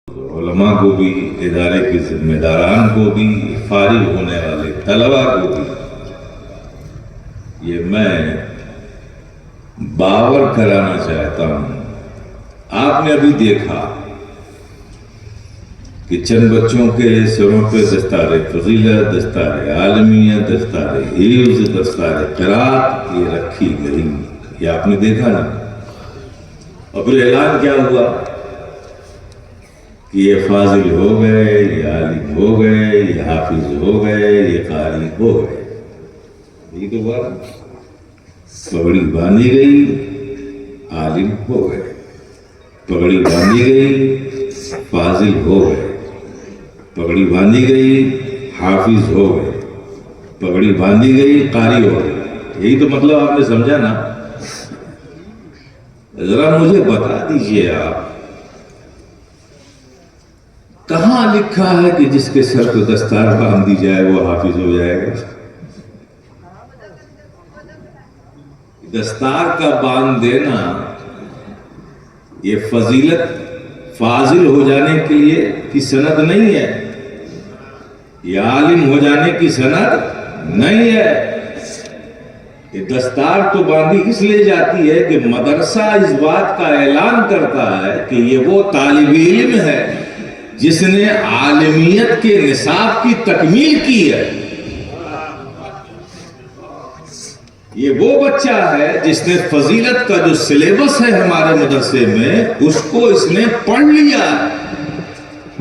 علماء کو بھی، ادارے کے ذمہ داران کو بھی، فارغ ہونے والے طلباء کو بھی یہ میں باور کرانا چاہتا ہوں۔ آپ نے ابھی دیکھا کہ چند بچوں کے سروں پہ دستار فضیلت، دستار عالمیت، دستار حفظ، دستار قرات یہ رکھی گئی، یہ آپ نے دیکھا نا۔ اور پھر اعلان کیا ہوا کہ یہ فاضل ہو گئے، یہ عالم ہو گئے، یہ حافظ ہو گئے، یہ قاری ہو گئے۔ یہ تو ہوا نا، پگڑی باندھی گئی، عالم ہو گئے، پگڑی باندھی گئی، فاضل ہو گئے، پگڑی باندھی گئی، حافظ ہو گئے، پگڑی باندھی گئی، قاری ہو گئے۔ یہی تو مطلب آپ نے سمجھا نا؟ ذرا مجھے بتا دیجئے آپ کہاں لکھا ہے کہ جس کے سر کو دستار باندھ دی جائے وہ حافظ ہو جائے گا؟ دستار کا باندھ دینا یہ فضیلت فاضل ہو جانے کے لیے کی سند نہیں ہے، یہ عالم ہو جانے کی سند نہیں ہے۔ یہ دستار تو باندھی اس لیے جاتی ہے کہ مدرسہ اس بات کا اعلان کرتا ہے کہ یہ وہ طالب علم ہے جس نے عالمیت کے نصاب کی تکمیل کی ہے، یہ وہ بچہ ہے جس نے فضیلت کا جو سلیبس ہے ہمارے مدرسے میں اس کو اس نے پڑھ لیا،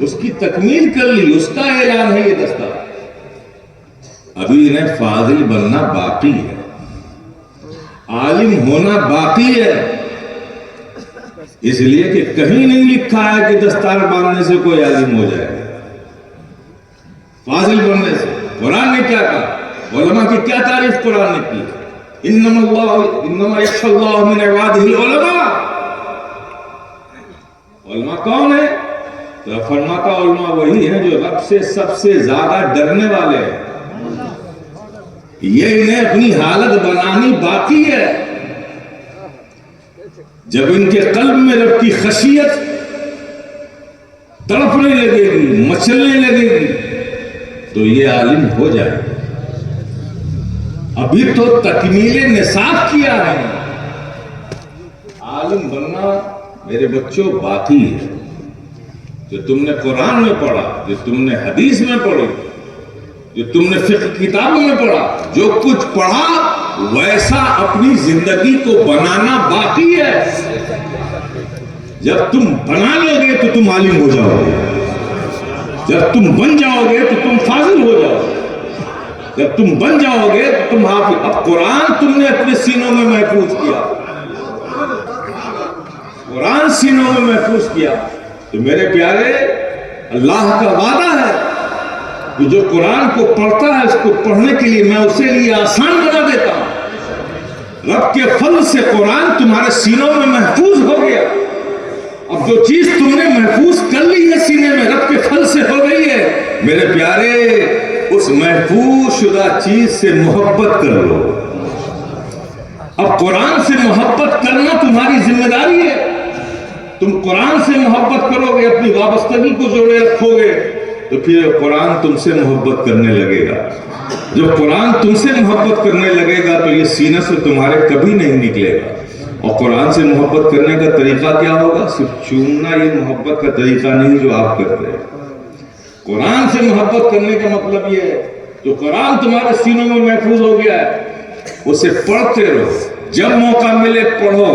اس کی تکمیل کر لی، اس کا اعلان ہے یہ دستار۔ ابھی انہیں فاضل بننا باقی ہے، عالم ہونا باقی ہے، اس لیے کہ کہیں نہیں لکھا ہے کہ دستار باندھنے سے کوئی عالم ہو جائے گا، فاضل بننے سے۔ قرآن نے کیا کہا؟ علماء کی کیا تعریف قرآن نے کی؟ انما یخشی اللہ من عبادہ العلماء۔ علماء کون ہے؟ تو فرماتا علماء وہی ہیں جو رب سے سب سے زیادہ ڈرنے والے ہیں، یہ انہیں اپنی حالت بنانی باقی ہے۔ جب ان کے قلب میں رب کی خشیت تڑپنے لگے گی، مچلنے لگے گی تو یہ عالم ہو جائے گا۔ ابھی تو تکمیل نصاب کیا ہے، عالم بننا میرے بچوں باقی ہے۔ جو تم نے قرآن میں پڑھا، جو تم نے حدیث میں پڑھی، جو تم نے فقہ کتابوں میں پڑھا، جو کچھ پڑھا ویسا اپنی زندگی کو بنانا باقی ہے۔ جب تم بنا لو گے تو تم عالم ہو جاؤ گے، جب تم بن جاؤ گے تو تم فاضل ہو جاؤ گے، جب تم بن جاؤ گے تو تم حافظ۔ اب قرآن تم نے اپنے سینوں میں محفوظ کیا، قرآن سینوں میں محفوظ کیا تو میرے پیارے اللہ کا وعدہ ہے کہ جو قرآن کو پڑھتا ہے اس کو پڑھنے کے لیے میں اسے لیے آسان بنا دیتا ہوں۔ رب کے فضل سے قرآن تمہارے سینوں میں محفوظ ہو گیا۔ اب جو چیز تم نے محفوظ کر لی ہے سینے میں، رب کے فضل سے ہو گئی ہے، میرے پیارے اس محفوظ شدہ چیز سے محبت کر لو۔ اب قرآن سے محبت کرنا تمہاری ذمہ داری ہے۔ تم قرآن سے محبت کرو گے، اپنی وابستگی کو جوڑے رکھو گے تو پھر قرآن تم سے محبت کرنے لگے گا۔ جب قرآن تم سے محبت کرنے لگے گا تو یہ سینہ سے تمہارے کبھی نہیں نکلے گا۔ اور قرآن سے محبت کرنے کا طریقہ کیا ہوگا؟ صرف چومنا یہ محبت کا طریقہ نہیں جو آپ کرتے ہیں۔ قرآن سے محبت کرنے کا مطلب یہ ہے جو قرآن تمہارے سینوں میں محفوظ ہو گیا ہے اسے پڑھتے رہو، جب موقع ملے پڑھو،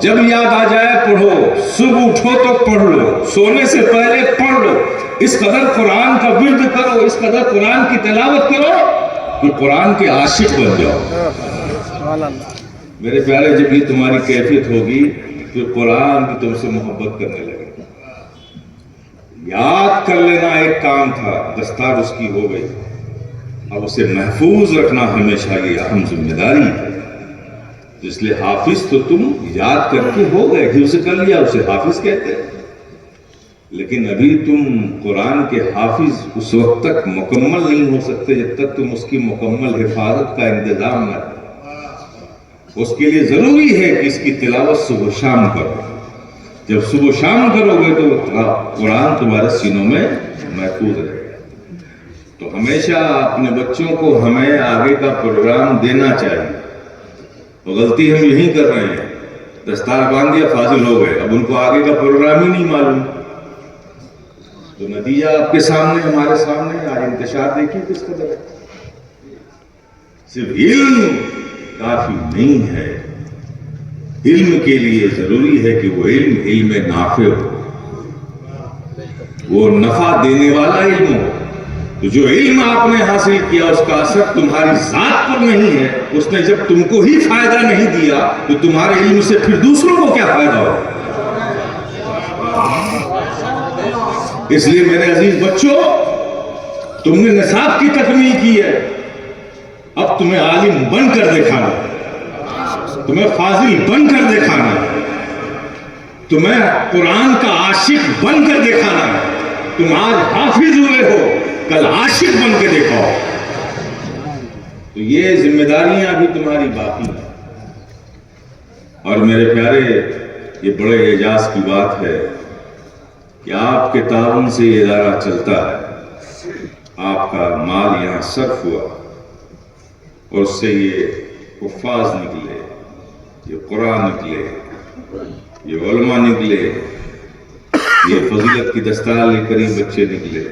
جب یاد آ جائے پڑھو، صبح اٹھو تو پڑھ لو، سونے سے پہلے پڑھ لو، اس قدر قرآن کا ورد کرو، اس قدر قرآن کی تلاوت کرو کہ قرآن کے عاشق بن جاؤ۔ میرے پیارے جب یہ تمہاری کیفیت ہوگی تو قرآن بھی تم سے محبت کرنے لگے گا۔ یاد کر لینا ایک کام تھا، دستار اس کی ہو گئی، اب اسے محفوظ رکھنا ہمیشہ یہ اہم ذمہ داری ہے۔ اس لیے حافظ تو تم یاد کر کے ہو گئے، حفظ کر لیا، اسے حافظ کہتے ہیں، لیکن ابھی تم قرآن کے حافظ اس وقت تک مکمل نہیں ہو سکتے جب تک تم اس کی مکمل حفاظت کا انتظام نہ کرو۔ اس کے لیے ضروری ہے کہ اس کی تلاوت صبح و شام کرو، جب صبح شام کرو گے تو قرآن تمہارے سینوں میں محفوظ رہے گا. تو ہمیشہ اپنے بچوں کو ہمیں آگے کا پروگرام دینا چاہیے. تو غلطی ہم یہی کر رہے ہیں, دستار باندھ دیا, فاضل ہو گئے, اب ان کو آگے کا پروگرام ہی نہیں معلوم. تو نتیجہ آپ کے سامنے, ہمارے سامنے. آج انتشار دیکھیے کس قدر ہے. صرف علم کافی نہیں ہے, علم کے لیے ضروری ہے کہ وہ علم نافع ہو, وہ نفع دینے والا علم ہو. تو جو علم آپ نے حاصل کیا اس کا اثر تمہاری ذات پر نہیں ہے, اس نے جب تم کو ہی فائدہ نہیں دیا تو تمہارے علم سے پھر دوسروں کو کیا فائدہ ہو. اس لیے میرے عزیز بچوں, تم نے نصاب کی تکمیل کی ہے, اب تمہیں عالم بن کر دکھانا, تمہیں فاضل بن کر دکھانا, تمہیں قرآن کا عاشق بن کر دکھانا. تم آج حافظ ہوئے ہو, کل عاشق بن کے دیکھو. تو یہ ذمہ داریاں بھی تمہاری باقی ہیں. اور میرے پیارے, یہ بڑے اعجاز کی بات ہے کہ آپ کے تعاون سے یہ ادارہ چلتا ہے. آپ کا مال یہاں صرف ہوا اور اس سے یہ حفاظ نکلے, یہ قرآن نکلے, یہ علماء نکلے, یہ فضیلت کی دستار لے کر ہی بچے نکلے.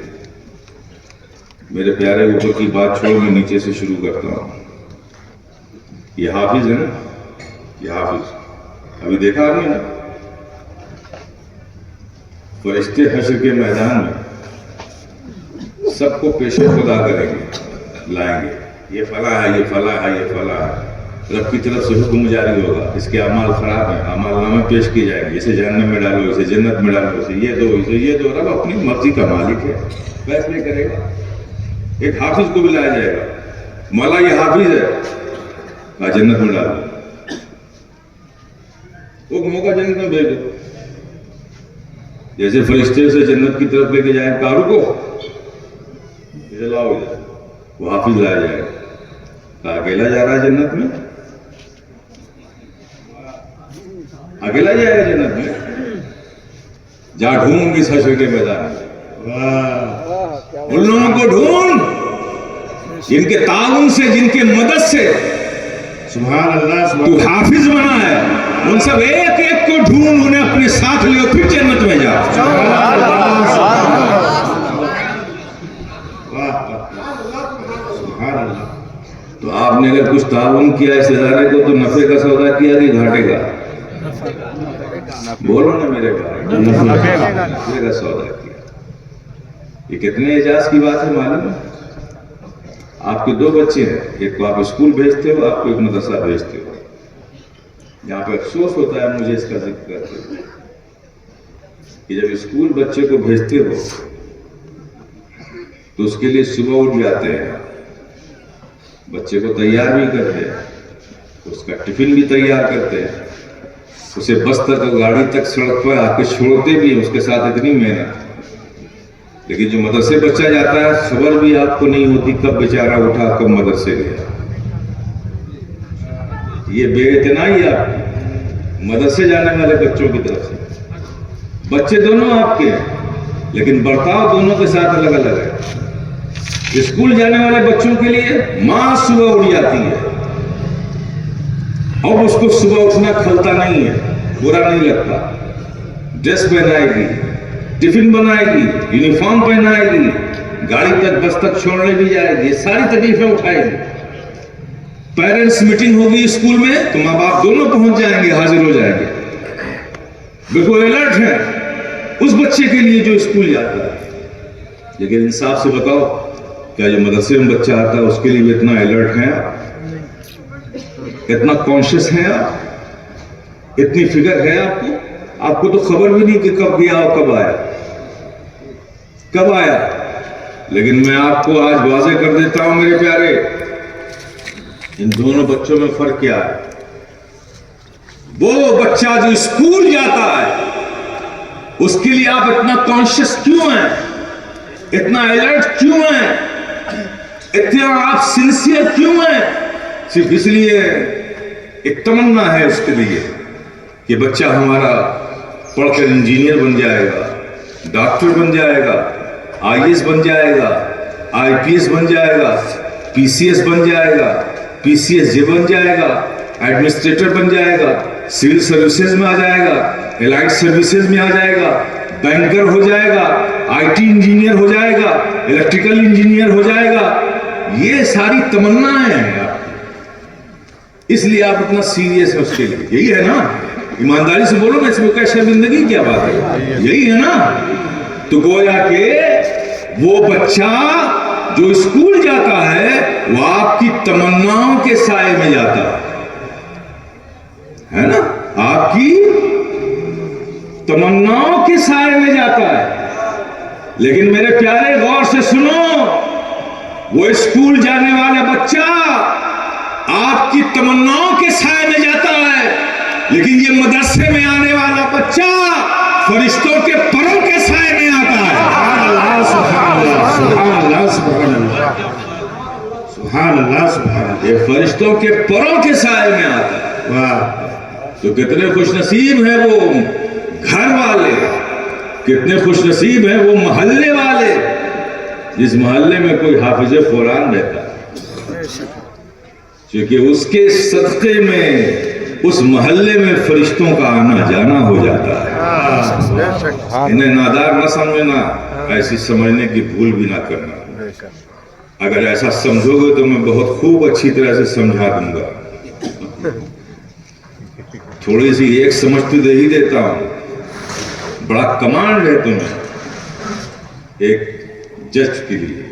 میرے پیارے, اوپر کی بات چھوڑ میں نیچے سے شروع کرتا ہوں. یہ حافظ ہے نا, یہ حافظ ابھی دیکھا آپ نے نا, فرشتے حشر کے میدان میں سب کو پیش خدا کریں گے, لائیں گے. یہ فلاں ہے, یہ فلاں ہے, یہ فلاں ہے. رب کی طرف سے حکم جاری ہوگا, اس کے اعمال خراب ہیں, اعمال نامے پیش کی جائیں گے. اسے جہنم میں ڈالو, اسے جنت میں ڈالو, اسے یہ دو, اسے یہ دو. رب اپنی مرضی کا مالک ہے, فیصلے کرے گا. ایک حافظ کو بھی لایا جائے گا, مولا یہ حافظ ہے, جنت میں ڈالو. وہ موقع جنت میں بھیج دو. جیسے فرشتے سے جنت کی طرف لے کے جائیں کارو کو, اسے لاؤ ادھر, وہ حافظ لایا جائے گا. اکیلا جا رہا ہے جنت میں, اکیلا جائے گا جنت میں. جا ڈھونڈ اس حشر کے میدان میں ان لوگوں کو ڈھونڈ جن کے تعاون سے, جن کے مدد سے سبحان اللہ, تو حافظ بنا ہے. ان سب ایک ایک کو ڈھونڈ, انہیں اپنے ساتھ لے, پھر جنت میں جا. تو آپ نے اگر کچھ تعاون کیا اس ادارے کو تو نفع کا سودا کیا کہ گھاٹے کا؟ بولو نا میرے بھائی, نفع کا سودا کیا. یہ کتنے اعجاز کی بات ہے معلوم ہے. آپ کے دو بچے ہیں, ایک کو آپ اسکول بھیجتے ہو, آپ کو ایک مدرسہ بھیجتے ہو. یہاں پہ افسوس ہوتا ہے مجھے اس کا ذکر کرتے ہوئے کہ جب اسکول بچے کو بھیجتے ہو تو اس کے لیے صبح اٹھ جاتے ہیں, بچے کو تیار بھی کرتے ہیں, اس کا ٹفن بھی تیار کرتے ہیں, اسے بس تک, گاڑی تک, سڑک پر آ کے چھوڑتے بھی ہیں. اس کے ساتھ اتنی محنت. لیکن جو مدرسے بچہ جاتا ہے, خبر بھی آپ کو نہیں ہوتی کب بیچارہ اٹھا, کب مدرسے گیا. یہ بے اعتنائی آپ کی مدرسے جانے والے بچوں کی طرف سے. بچے دونوں آپ کے ہیں لیکن برتاؤ دونوں کے ساتھ الگ الگ ہے. اسکول جانے والے بچوں کے لیے ماں صبح اٹھ جاتی ہے, اب اس کو صبح اٹھنا کھلتا نہیں ہے, برا نہیں لگتا. ڈریس پہنائے گی, ٹفن بنائے گی, یونیفارم پہنائے گی, گاڑی تک بس تک چھوڑنے بھی جائے گی, یہ ساری تکلیفیں اٹھائے گی. پیرنٹس میٹنگ ہوگی اسکول میں تو ماں باپ دونوں پہنچ جائیں گے, حاضر ہو جائیں گے, بالکل الرٹ ہے اس بچے کے لیے جو اسکول جاتا ہے. لیکن انصاف سے بتاؤ, کیا جو مدرسے میں بچہ آتا ہے اس کے لیے بھی اتنا الرٹ ہیں آپ, اتنا کانشیس ہیں آپ, اتنی فکر ہے آپ کو؟ آپ کو تو خبر بھی نہیں کہ کب گیا اور کب آیا, کب آیا. لیکن میں آپ کو آج واضح کر دیتا ہوں میرے پیارے, ان دونوں بچوں میں فرق کیا ہے. وہ بچہ جو اسکول جاتا ہے اس کے لیے آپ اتنا کانشیس کیوں ہیں, اتنا الرٹ کیوں ہیں, اتنا آپ سنسیئر کیوں ہیں؟ صرف اس لیے ایک تمنا ہے اس کے لیے کہ بچہ ہمارا پڑھ کر انجینئر بن جائے گا، ڈاکٹر بن جائے گا، IAS بن جائے گا، IPS بن جائے گا، PCS بن جائے گا، PCSJ بن جائے گا، ایڈمنسٹریٹر بن جائے گا، سول سروسز میں آ جائے گا، الائٹ سروسز میں آ جائے گا، بینکر ہو جائے گا، IT انجینئر ہو جائے گا، الیکٹریکل انجینئر ہو جائے گا. یہ ساری تمنائیں ہیں آپ کی، اس لیے آپ اتنا سیریس ہیں اس کے لیے. یہی ہے نا؟ ایمانداری سے بولو نا، اس میں کیا شرمندگی کیا بات ہے؟ یہی ہے نا؟ تو گویا کہ وہ بچہ جو اسکول جاتا ہے وہ آپ کی تمناؤں کے سائے میں جاتا ہے نا؟ آپ کی تمناؤں کے سائے میں جاتا ہے. لیکن میرے پیارے غور سے سنو، وہ اسکول جانے والا بچہ آپ کی تمناؤں کے سائے میں جاتا ہے، لیکن یہ مدرسے میں آنے والا بچہ فرشتوں کے پروں کے سائے میں آتا ہے. سبحان اللہ، سبحان اللہ، سبحان اللہ، سبحان اللہ، سبحان اللہ. یہ فرشتوں کے پروں کے سائے میں آتا ہے. واہ. تو کتنے خوش نصیب ہیں وہ گھر والے، کتنے خوش نصیب ہیں وہ محلے والے جس محلے میں کوئی حافظ قرآن رہتا ہے، کیونکہ اس کے صدقے میں اس محلے میں فرشتوں کا آنا جانا ہو جاتا ہے. انہیں نادار نہ سمجھنا، ایسی سمجھنے کی بھول بھی نہ کرنا. اگر ایسا سمجھو گے تو میں بہت خوب اچھی طرح سے سمجھا دوں گا. تھوڑی سی ایک سمجھ تو دے ہی دیتا ہوں. بڑا کمانڈ ہے تمہیں ایک جج کے لیے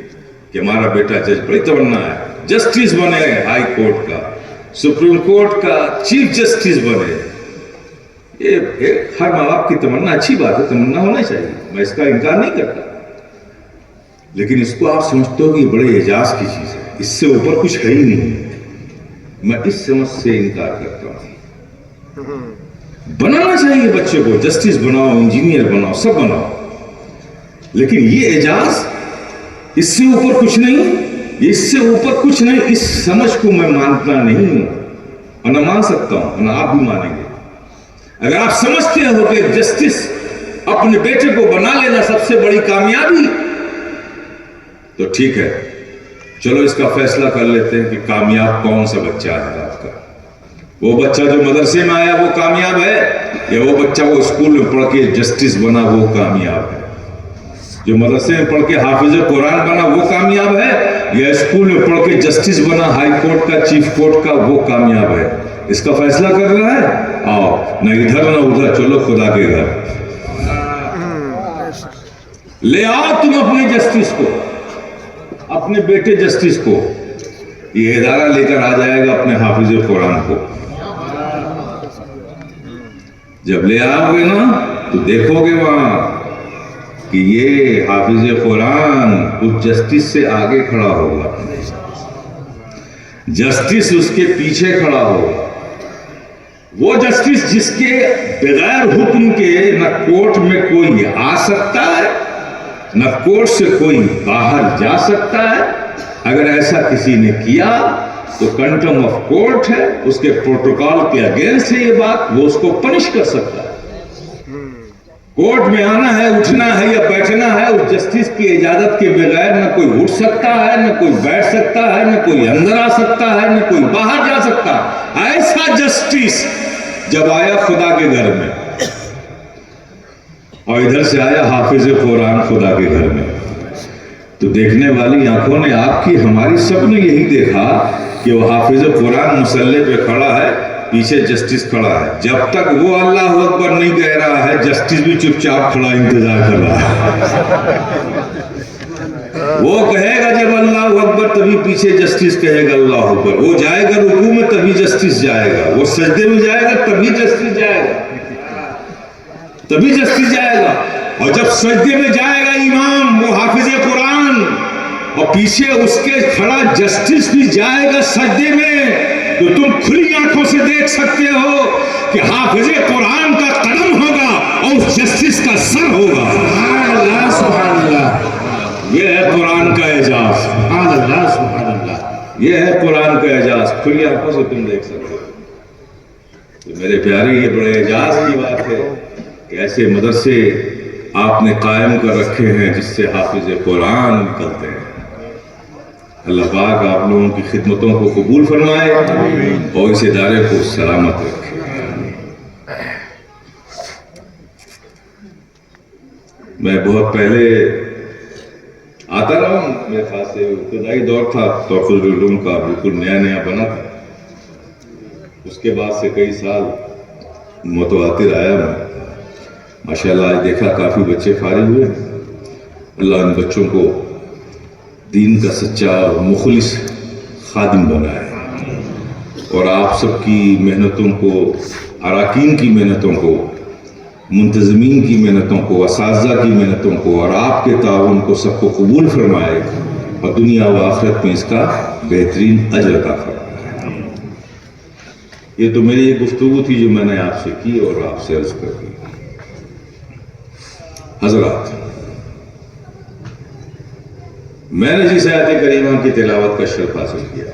کہ ہمارا بیٹا جج، بڑی تمنا ہے جسٹس بنے، ہائی کورٹ کا، سپریم کورٹ کا چیف جسٹس بنے. یہ ہر ماں باپ کی تمنا اچھی بات ہے، تمنا ہونا چاہیے، میں اس کا انکار نہیں کرتا. لیکن اس کو آپ سمجھتے ہو کہ یہ بڑے اعجاز کی چیز ہے، اس سے اوپر کچھ ہے ہی نہیں. میں اس سمجھ سے انکار کرتا ہوں. بنانا چاہیے بچے کو، جسٹس بناؤ، انجینئر بناؤ، سب بناؤ، لیکن یہ اعجاز اس سے اوپر کچھ نہیں، اس سے اوپر کچھ نہیں. اس سمجھ کو میں مانتا نہیں ہوں اور نہ مان سکتا ہوں، نہ آپ بھی مانیں گے. اگر آپ سمجھتے ہو کہ جسٹس اپنے بیٹے کو بنا لینا سب سے بڑی کامیابی، تو ٹھیک ہے، چلو اس کا فیصلہ کر لیتے ہیں کہ کامیاب کون سا بچہ ہے آپ کا. وہ بچہ جو مدرسے میں آیا وہ کامیاب ہے، یا وہ بچہ وہ اسکول میں پڑھ کے جسٹس بنا وہ کامیاب ہے؟ جو مدرسے میں پڑھ کے حافظ قرآن بنا وہ کامیاب ہے، یا اسکول میں پڑھ کے جسٹس بنا ہائی کورٹ کا، چیف کورٹ کا، وہ کامیاب ہے؟ اس کا فیصلہ کرنا ہے. آؤ، نہ ادھر نہ ادھر، چلو خدا کے گھر. لے آؤ تم اپنے جسٹس کو، اپنے بیٹے جسٹس کو. یہ ادارہ لے کر آ جائے گا اپنے حافظ قرآن کو. جب لے آؤ گے نا تو دیکھو گے وہاں کہ یہ حافظ قرآن اس جسٹس سے آگے کھڑا ہوگا، جسٹس اس کے پیچھے کھڑا ہوگا. وہ جسٹس جس کے بغیر حکم کے نہ کورٹ میں کوئی آ سکتا ہے، نہ کورٹ سے کوئی باہر جا سکتا ہے. اگر ایسا کسی نے کیا تو کنٹم آف کورٹ ہے، اس کے پروٹوکول کے اگینسٹ ہے یہ بات، وہ اس کو پنش کر سکتا ہے. کورٹ میں آنا ہے، اٹھنا ہے یا بیٹھنا ہے، اس جسٹس کی اجازت کے بغیر نہ کوئی اٹھ سکتا ہے، نہ کوئی بیٹھ سکتا ہے، نہ کوئی اندر آ سکتا ہے، نہ کوئی باہر جا سکتا ہے. ایسا جسٹس جب آیا خدا کے گھر میں، اور ادھر سے آیا حافظ قرآن خدا کے گھر میں، تو دیکھنے والی آنکھوں نے، آپ کی ہماری سب نے یہی دیکھا کہ وہ حافظ قرآن مصلی پہ کھڑا ہے، پیچھے جسٹس کھڑا ہے. جب تک وہ اللہ اکبر نہیں کہہ رہا ہے، جسٹس بھی چپ چاپ کھڑا انتظار کر رہا ہے. وہ کہے گا جب اللہ اکبر تبھی پیچھے جسٹس کہے گا اللہ اکبر. وہ جائے گا رکوع میں تبھی جسٹس جائے گا، وہ سجدے میں جائے گا تبھی جسٹس جائے گا، تبھی جسٹس جائے گا. اور جب سجدے میں جائے گا امام وہ حافظ قرآن، اور پیچھے اس کے کھڑا جسٹس بھی جائے گا سجدے میں، تو تم کھلی آنکھوں سے دیکھ سکتے ہو کہ حافظ قرآن کا قدم ہوگا اور اس جسٹس کا سر ہوگا. سبحان اللہ، سبحان اللہ. یہ ہے قرآن کا اعجاز. سبحان اللہ، سبحان اللہ. یہ ہے قرآن کا اعجاز، کھلی آنکھوں سے تم دیکھ سکتے ہو. تو میرے پیارے، یہ بڑے اعجاز کی بات ہے کہ ایسے مدرسے آپ نے قائم کر رکھے ہیں جس سے حافظ قرآن نکلتے ہیں. اللہ پاک آپ لوگوں کی خدمتوں کو قبول فرمائے اور اس ادارے کو سلامت رکھے. میں بہت پہلے آتا رہا ہوں، میرے خیال سے ابتدائی دور تھا توفیق العلوم کا، بالکل نیا نیا بنا تھا. اس کے بعد سے کئی سال متواتر آیا میں. ماشاءاللہ آج دیکھا کافی بچے فارغ ہوئے. اللہ ان بچوں کو دین کا سچا اور مخلص خادم بنائے اور آپ سب کی محنتوں کو، اراکین کی محنتوں کو، منتظمین کی محنتوں کو، اساتذہ کی محنتوں کو اور آپ کے تعاون کو سب کو قبول فرمائے اور دنیا و آخرت میں اس کا بہترین اجر عطا فرمائے. یہ تو میری ایک گفتگو تھی جو میں نے آپ سے کی اور آپ سے عرض کر دی. حضرات، میں نے جس آیت کریمہ کی تلاوت کا شرف حاصل کیا،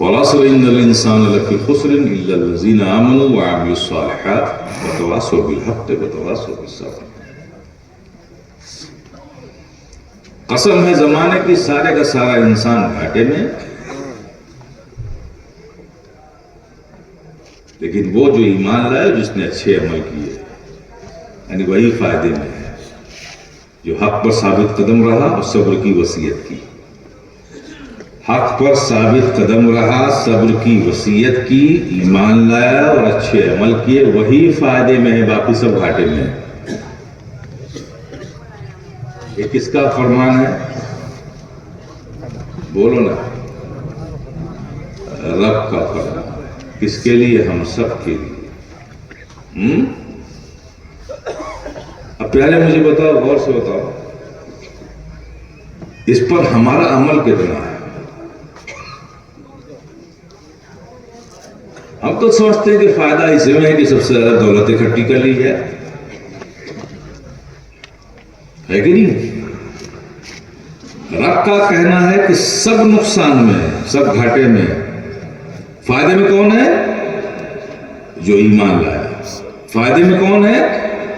وَالْعَصْرِ إِنَّ الْإِنسَانَ لَفِي خُسْرٍ إِلَّا الَّذِينَ آمَنُوا وَعَمِلُوا الصَّالِحَاتِ وَتَوَاصَوْا بِالْحَقِّ وَتَوَاصَوْا بِالصَّبْرِ. قسم ہے زمانے کی سارے کا سارا انسان گھاٹے میں، لیکن وہ جو ایمان لائے جس نے اچھے عمل کیے، یعنی وہی فائدے میں ہے جو حق پر ثابت قدم رہا اور صبر کی وصیت کی. حق پر ثابت قدم رہا، صبر کی وصیت کی، ایمان لایا اور اچھے عمل کیے، وہی فائدے میں ہے، باقی سب گھاٹے میں ہے. یہ کس کا فرمان ہے؟ بولو نا. رب کا فرمان. کس کے لیے؟ ہم سب کے لیے. اب پیارے مجھے بتاؤ، غور سے بتاؤ، اس پر ہمارا عمل کتنا ہے؟ ہم تو سمجھتے ہیں کہ فائدہ اس میں ہے کہ سب سے زیادہ دولت اکٹھی کر لی جائے، ہے کہ نہیں؟ رب کا کہنا ہے کہ سب نقصان میں، سب گھاٹے میں، فائدے میں کون ہے؟ جو ایمان لایا. فائدے میں کون ہے؟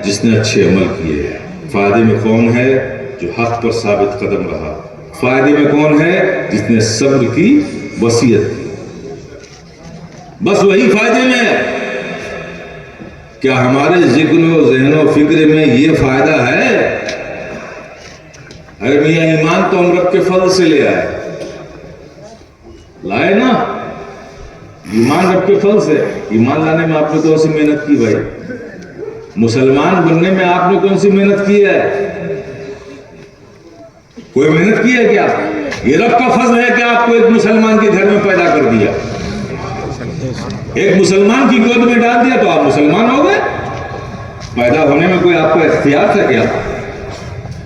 جس نے اچھے عمل کیے. فائدے میں کون ہے؟ جو حق پر ثابت قدم رہا. فائدے میں کون ہے؟ جس نے صبر کی وصیت کی. بس وہی فائدے میں ہے. کیا ہمارے ذہن و فکر میں یہ فائدہ ہے؟ ارے میاں ایمان تو ہم رب کے فضل سے لے آئے، لائے نا. ایمان رب کے فضل سے. ایمان لانے میں آپ نے کون سی محنت کی بھائی؟ مسلمان بننے میں آپ نے کون سی محنت کی ہے؟ کوئی محنت کی ہے کیا؟ یہ رب کا فضل ہے کہ آپ کو ایک مسلمان کے گھر میں پیدا کر دیا، ایک مسلمان کی گود میں ڈال دیا تو آپ مسلمان ہو گئے. پیدا ہونے میں کوئی آپ کا اختیار تھا کیا؟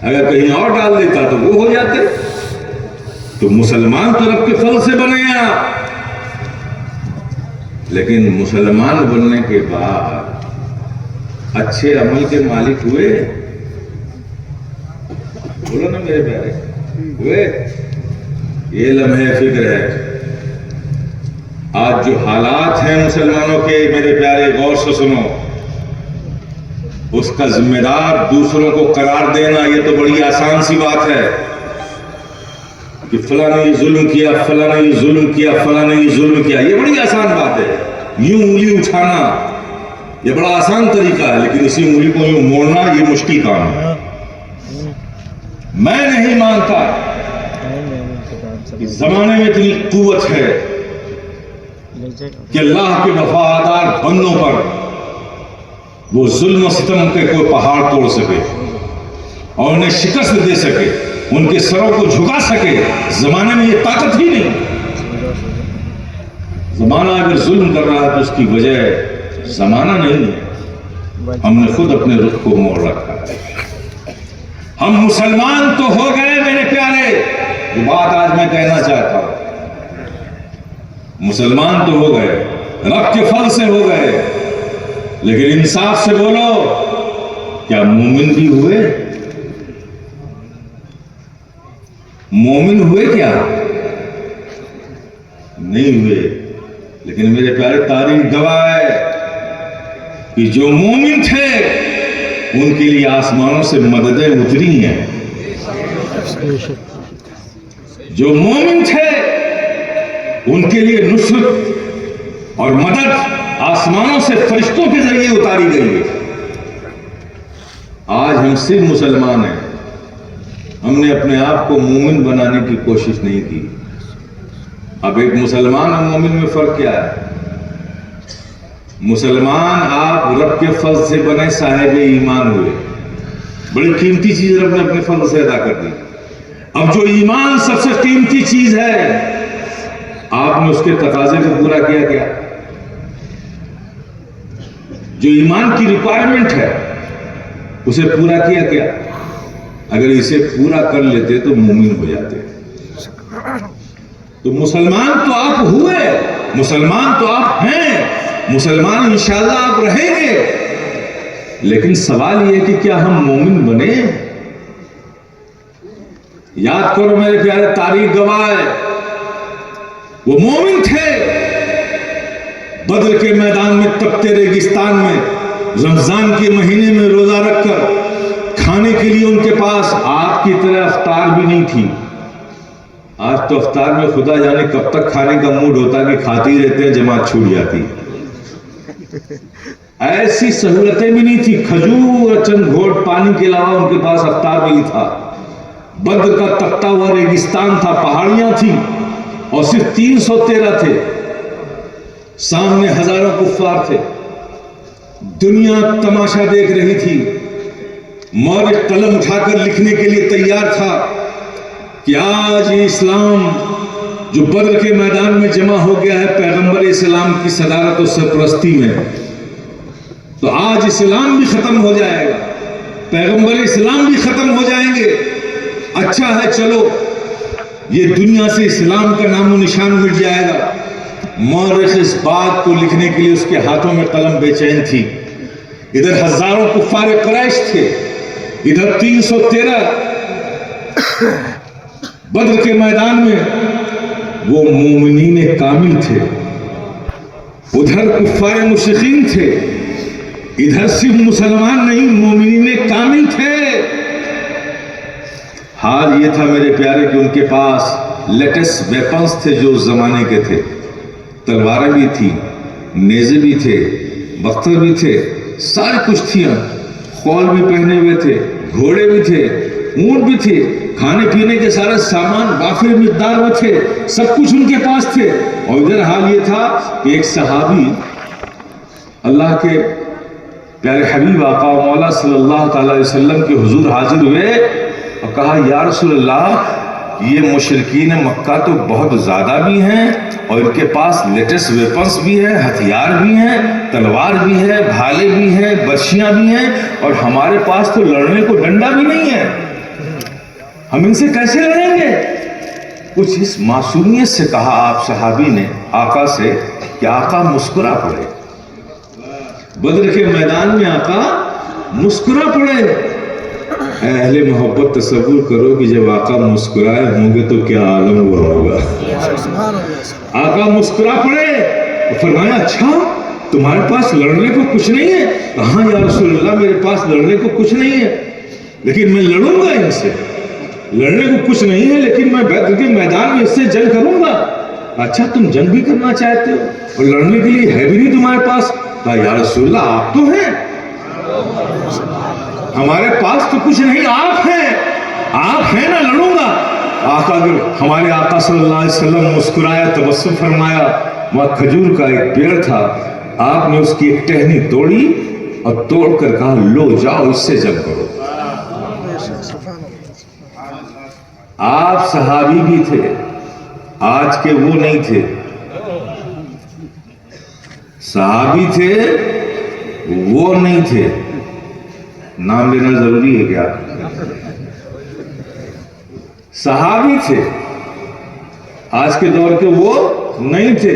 اگر کہیں اور ڈال دیتا تو وہ ہو جاتے. تو مسلمان تو رب کے فضل سے بنے ہیں آپ. لیکن مسلمان بننے کے بعد اچھے عمل کے مالک ہوئے؟ بولو نا میرے پیارے، ہوئے؟ یہ لمحے فکر ہے. آج جو حالات ہیں مسلمانوں کے، میرے پیارے غور سے سنو، اس کا ذمہ دار دوسروں کو قرار دینا یہ تو بڑی آسان سی بات ہے کہ فلاں نے یہ ظلم کیا، فلاں نے یہ ظلم کیا، فلاں نے یہ ظلم کیا. یہ بڑی آسان بات ہے. یوں انگلی اٹھانا یہ بڑا آسان طریقہ ہے، لیکن اسی انگلی کو یوں موڑنا یہ مشکل کام ہے. میں نہیں مانتا کہ زمانے میں اتنی قوت ہے کہ اللہ کے وفادار بندوں پر وہ ظلم و ستم کے کوئی پہاڑ توڑ سکے اور انہیں شکست دے سکے، ان کے سروں کو جھکا سکے. زمانے میں یہ طاقت ہی نہیں. زمانہ اگر ظلم کر رہا ہے تو اس کی وجہ زمانہ نہیں ہے، ہم نے خود اپنے رخ کو موڑ رکھا ہے. ہم مسلمان تو ہو گئے میرے پیارے، یہ بات آج میں کہنا چاہتا ہوں. مسلمان تو ہو گئے، رب کے فضل سے ہو گئے، لیکن انصاف سے بولو، کیا مومن بھی ہوئے؟ مومن ہوئے کیا؟ نہیں ہوئے. لیکن میرے پیارے تاریخ گواہ ہے کہ جو مومن تھے ان کے لیے آسمانوں سے مددیں اتری ہیں. جو مومن تھے ان کے لیے نصرت اور مدد آسمانوں سے فرشتوں کے ذریعے اتاری گئی ہے. آج ہم صرف مسلمان ہیں، ہم نے اپنے آپ کو مومن بنانے کی کوشش نہیں کی. اب ایک مسلمان اور مومن میں فرق کیا ہے؟ مسلمان آپ رب کے فضل سے بنے صاحب ایمان ہوئے، بڑی قیمتی چیز رب نے اپنے فضل سے ادا کر دی. اب جو ایمان سب سے قیمتی چیز ہے، آپ نے اس کے تقاضے کو پورا کیا کیا؟ جو ایمان کی ریکوائرمنٹ ہے اسے پورا کیا کیا؟ اگر اسے پورا کر لیتے تو مومن ہو جاتے. تو مسلمان تو آپ ہوئے، مسلمان تو آپ ہیں، مسلمان انشاءاللہ آپ رہیں گے، لیکن سوال یہ کہ کیا ہم مومن بنے؟ یاد کرو میرے پیارے، تاریخ گواہ ہے، وہ مومن تھے. بدر کے میدان میں تپتے ریگستان میں رمضان کے مہینے میں روزہ رکھ کر کھانے کے لیے ان کے پاس آپ کی طرح افطار بھی نہیں تھی. آج تو افطار میں خدا جانے کب تک کھانے کا موڈ ہوتا کہ کھاتے ہی رہتے ہیں، جماعت چھوٹ جاتی. ایسی سہولتیں بھی نہیں تھی، کھجور اور چند گھونٹ پانی کے علاوہ ان کے پاس افطار بھی نہیں تھا. بدر کا تپتا ہوا ریگستان تھا، پہاڑیاں تھیں اور صرف 313 تھے. سامنے ہزاروں کفار تھے. دنیا تماشا دیکھ رہی تھی. مور قلم اٹھا کر لکھنے کے لیے تیار تھا کہ آج یہ اسلام جو بدر کے میدان میں جمع ہو گیا ہے پیغمبر اسلام کی صدارت و سرپرستی میں، تو آج اسلام بھی ختم ہو جائے گا، پیغمبر اسلام بھی ختم ہو جائیں گے. اچھا ہے، چلو یہ دنیا سے اسلام کا نام و نشان مٹ جائے گا. مورخ اس بات کو لکھنے کے لیے اس کے ہاتھوں میں قلم بے چین تھی. ادھر ہزاروں کفار قریش تھے، ادھر 313 بدر کے میدان میں وہ مومنین کامل تھے. ادھر کفار مشرکین تھے، ادھر صرف مسلمان نہیں مومنین کامل تھے. حال یہ تھا میرے پیارے کہ ان کے پاس لیٹسٹ ویپنز تھے جو اس زمانے کے تھے. تلواریں بھی تھی، نیزے بھی تھے، بختر بھی تھے، ساری کشتیاں، خول بھی پہنے ہوئے تھے، گھوڑے بھی تھے، اونٹ بھی تھے، کھانے پینے کے سارے سامان وافر مقدار میں تھے، سب کچھ ان کے پاس تھے. اور ادھر حال یہ تھا کہ ایک صحابی اللہ کے پیارے حبیب آقا و مولا صلی اللہ تعالی علیہ وسلم کے حضور حاضر ہوئے اور کہا یا رسول اللہ، یہ مشرکین مکہ تو بہت زیادہ بھی ہیں اور ان کے پاس لیٹسٹ ویپنز بھی ہیں، ہتھیار بھی ہیں، تلوار بھی ہے، بھالے بھی ہیں، برشیاں بھی ہیں، اور ہمارے پاس تو لڑنے کو ڈنڈا بھی نہیں ہے. ہم ان سے کیسے لڑیں گے؟ کچھ اس معصومیت سے کہا آپ صحابی نے آقا سے کہ آقا مسکرا پڑے. بدر کے میدان میں آقا مسکرا پڑے. اہل محبت تصور کرو کہ جب آقا مسکرائے ہوں گے تو کیا عالم ہوا ہوگا. آقا مسکرا پڑے اور فرمایا اچھا تمہارے پاس لڑنے کو کچھ نہیں ہے؟ کہاں یا رسول اللہ میرے پاس لڑنے کو کچھ نہیں ہے، لیکن میں لڑوں گا ان سے. لڑنے کو کچھ نہیں ہے لیکن میں بدر کے میدان میں اس سے جنگ کروں گا. اچھا تم جنگ بھی کرنا چاہتے ہو اور لڑنے کے لیے ہے بھی نہیں تمہارے پاس؟ کہا یا رسول اللہ آپ تو ہیں، ہمارے پاس تو کچھ نہیں، آپ ہیں نا، لڑوں گا. آقا ہمارے آقا صلی اللہ علیہ وسلم مسکرایا، تبسم فرمایا. وہاں کھجور کا ایک پیڑ تھا، آپ نے اس کی ایک ٹہنی توڑی اور توڑ کر کہا لو جاؤ اس سے جنگ کرو. آپ صحابی بھی تھے، آج کے وہ نہیں تھے. صحابی تھے، وہ نہیں تھے. نام لینا ضروری ہے کیا؟ صحابی تھے، آج کے دور کے وہ نہیں تھے.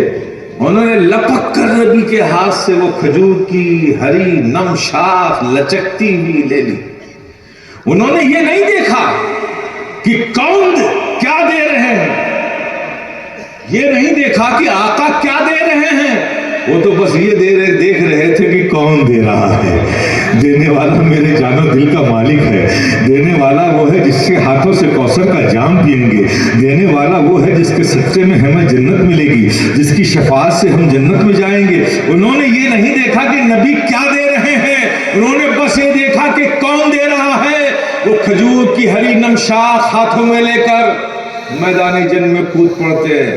انہوں نے لپک کر نبی کے ہاتھ سے وہ کھجور کی ہری نم شاخ لچکتی ہوئی لے لی. انہوں نے یہ نہیں دیکھا کہ کون کیا دے رہے ہیں، یہ نہیں دیکھا کہ آقا کیا دے رہے ہیں. وہ تو بس یہ دیکھ رہے تھے کہ کون دے رہا ہے. دینے والا میرے جان و دل کا مالک ہے. دینے والا وہ ہے جس کے ہاتھوں سے کوثر کا جام پئیں گے. دینے والا وہ ہے جس کے صدقے میں ہمیں جنت ملے گی, جس کی شفاعت سے ہم جنت میں جائیں گے. انہوں نے یہ نہیں دیکھا کہ نبی کیا دے رہے ہیں, انہوں نے بس یہ دیکھا کہ کون دے رہا ہے. وہ کھجور کی ہری نم شاخ ہاتھوں میں لے کر میدان جنگ میں کود پڑتے ہیں.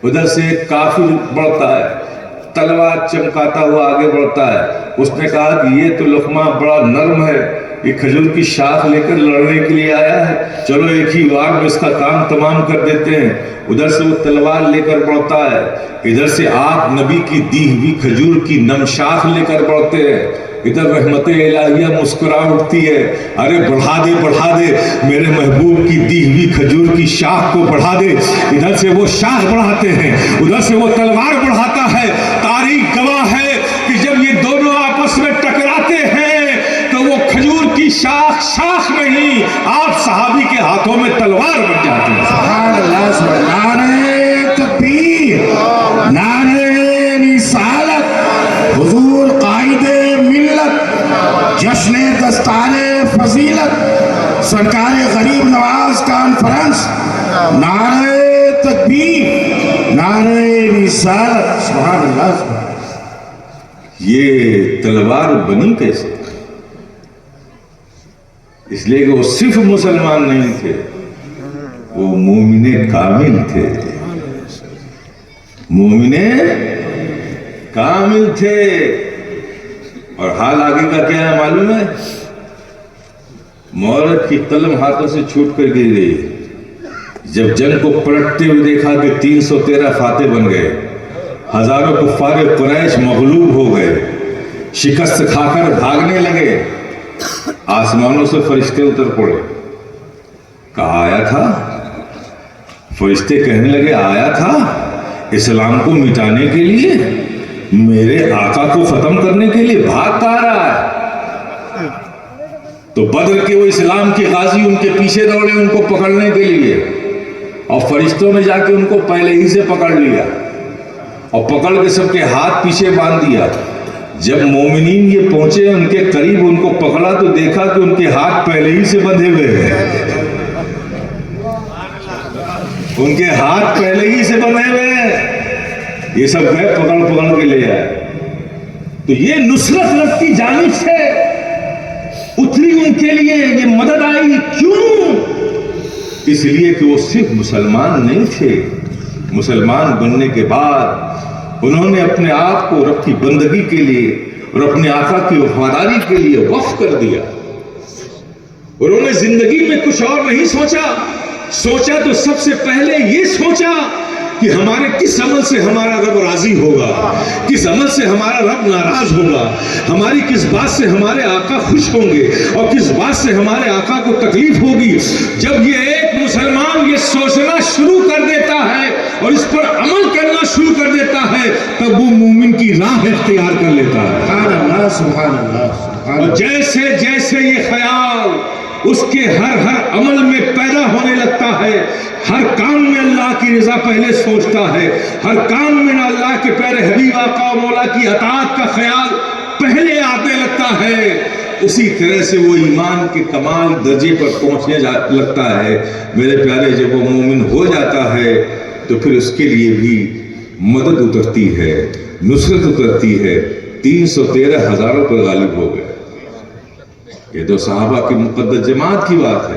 ادھر سے ایک کافر بڑھتا ہے, تلوار چمکاتا ہوا آگے بڑھتا ہے. اس نے کہا کہ یہ تو لقمہ بڑا نرم ہے, یہ کھجور کی شاخ لے کر لڑنے کے لیے آیا ہے, چلو ایک ہی وار میں اس کا کام تمام کر دیتے ہیں. ادھر سے وہ تلوار لے کر بڑھتا ہے, ادھر سے آپ نبی کی دی ہوئی کھجور کی نم شاخ لے کر بڑھتے ہیں. ادھر رحمت الہیہ مسکرا اٹھتی ہے, ارے بڑھا دے میرے محبوب کی دی ہوئی کھجور کی شاخ کو بڑھا دے. ادھر سے وہ شاخ بڑھاتے ہیں, ادھر سے وہ تلوار بڑھاتا ہے. تاریخ گواہ ہے کہ جب یہ دونوں آپس میں ٹکراتے ہیں تو وہ کھجور کی شاخ نہیں, آپ صحابی کے ہاتھوں میں تلوار بن جاتے ہیں. سبحان اللہ, سبحان اللہ. تکبیر, نعرہ رسالت, حضور قائد ملت, جشن دستار فضیلت, سرکار غریب نواز کانفرنس, نعرہ تکبیر, نعرہ رسالت. سبحان اللہ, سبحان اللہ. یہ تلوار بنی کیسے؟ اس لیے کہ وہ صرف مسلمان نہیں تھے, وہ مومن کامل تھے. مومن کامل تھے. اور حال آگے کا کیا ہے معلوم ہے؟ مورد کی قلم ہاتھوں سے چھوٹ کر گر گئی. جب جنگ کو پلٹتے ہوئے دیکھا کہ 313 فاتح بن گئے, ہزاروں کفار قریش مغلوب ہو گئے, شکست کھا کر بھاگنے لگے, آسمانوں سے فرشتے اتر پڑے. کہا آیا تھا, فرشتے کہنے لگے آیا تھا اسلام کو مٹانے کے لیے, میرے آقا کو ختم کرنے کے لیے, بھاگ کہا رہا ہے. تو بدر کے وہ اسلام کے غازی ان کے پیچھے دوڑے ان کو پکڑنے کے لیے, اور فرشتوں نے جا کے ان کو پہلے ہی سے پکڑ لیا اور پکڑ کے سب کے ہاتھ پیچھے باندھ دیا. جب مومنین یہ پہنچے ان کے قریب, ان کو پکڑا تو دیکھا کہ ان کے ہاتھ پہلے ہی سے بندھے ہوئے ہیں. ان کے ہاتھ پہلے ہی سے بندھے ہوئے ہیں. یہ سب گئے پکڑ کے لے آئے. تو یہ نصرت رب کی جانب سے اتری ان کے لیے, یہ مدد آئی. کیوں؟ اس لیے کہ وہ صرف مسلمان نہیں تھے. مسلمان بننے کے بعد انہوں نے اپنے آپ کو رب کی بندگی کے لیے اور اپنے آقا کی وفاداری کے لیے وقف کر دیا. انہوں نے زندگی میں کچھ اور نہیں سوچا تو سب سے پہلے یہ سوچا کہ ہمارے کس عمل سے ہمارا رب راضی ہوگا, کس عمل سے ہمارا رب ناراض ہوگا, ہماری کس بات سے ہمارے آقا خوش ہوں گے اور کس بات سے ہمارے آقا کو تکلیف ہوگی. جب یہ ایک مسلمان یہ سوچنا شروع کر دیتا ہے اور اس پر عمل کرنا شروع کر دیتا ہے, تب وہ مومن کی راہ اختیار کر لیتا ہے. سبحان اللہ, سبحان اللہ. اور جیسے جیسے یہ خیال اس کے ہر عمل میں پیدا ہونے لگتا ہے, ہر کام میں اللہ کی رضا پہلے سوچتا ہے, ہر کام میں اللہ کے پیارے حبیب آقا و مولا کی اطاعت کا خیال پہلے آنے لگتا ہے, اسی طرح سے وہ ایمان کے کمال درجے پر پہنچنے لگتا ہے. میرے پیارے, جب وہ مومن ہو جاتا ہے تو پھر اس کے لیے بھی مدد اترتی ہے, نصرت اترتی ہے. 313 ہزاروں پر غالب ہو گئے. یہ تو صحابہ کی مقدس جماعت کی بات ہے.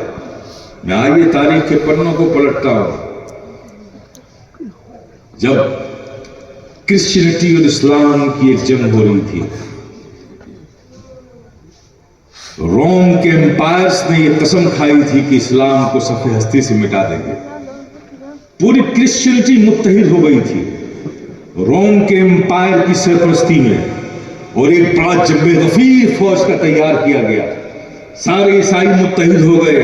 میں آئیے تاریخ کے پنوں کو پلٹتا ہوں. جب کرسچینٹی اور اسلام کی ایک جنگ ہو رہی تھی, روم کے امپائرز نے یہ قسم کھائی تھی کہ اسلام کو صفحہ ہستی سے مٹا دیں گے. پوری کرسچینٹی متحد ہو گئی تھی روم کے امپائر کی سرپرستی میں, اور ایک بڑا جنب غفیر فوج کا تیار کیا گیا. سارے عیسائی متحد ہو گئے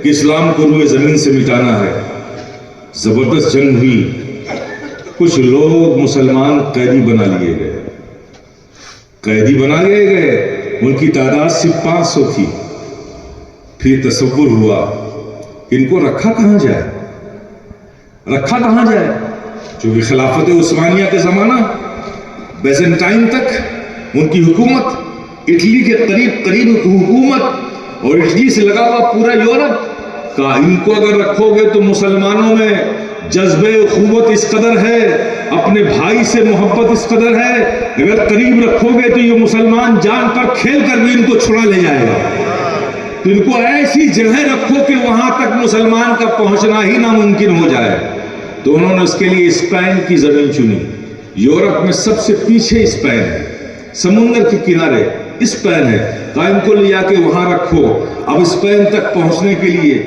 کہ اسلام کو روئے زمین سے مٹانا ہے. زبردست جنگ ہوئی. کچھ لوگ مسلمان قیدی بنا لیے گئے. ان کی تعداد صرف 500 تھی. پھر تصور ہوا کہ ان کو رکھا کہاں جائے, چونکہ خلافت عثمانیہ کا زمانہ بیزنٹائن تک ان کی حکومت، اٹلی کے قریب حکومت، اور اٹلی سے لگا ہوا پورا یورپ کا ان کو اگر رکھو گے تو مسلمانوں میں جذبہ اخوت اس قدر ہے، اپنے بھائی سے محبت اس قدر ہے، اگر قریب رکھو گے تو یہ مسلمان جان پر کھیل کر بھی ان کو چھڑا لے جائے گا. تو ان کو ایسی جگہ رکھو کہ وہاں تک مسلمان کا پہنچنا ہی ناممکن ہو جائے. تو انہوں نے اس کے لیے اسپین کی زمین چنی. یورپ میں سب سے پیچھے اسپین ہے، سمندر کے کنارے اسپین ہے. کہا ان کو لے جا کے وہاں رکھو. اب اسپین تک پہنچنے کے لیے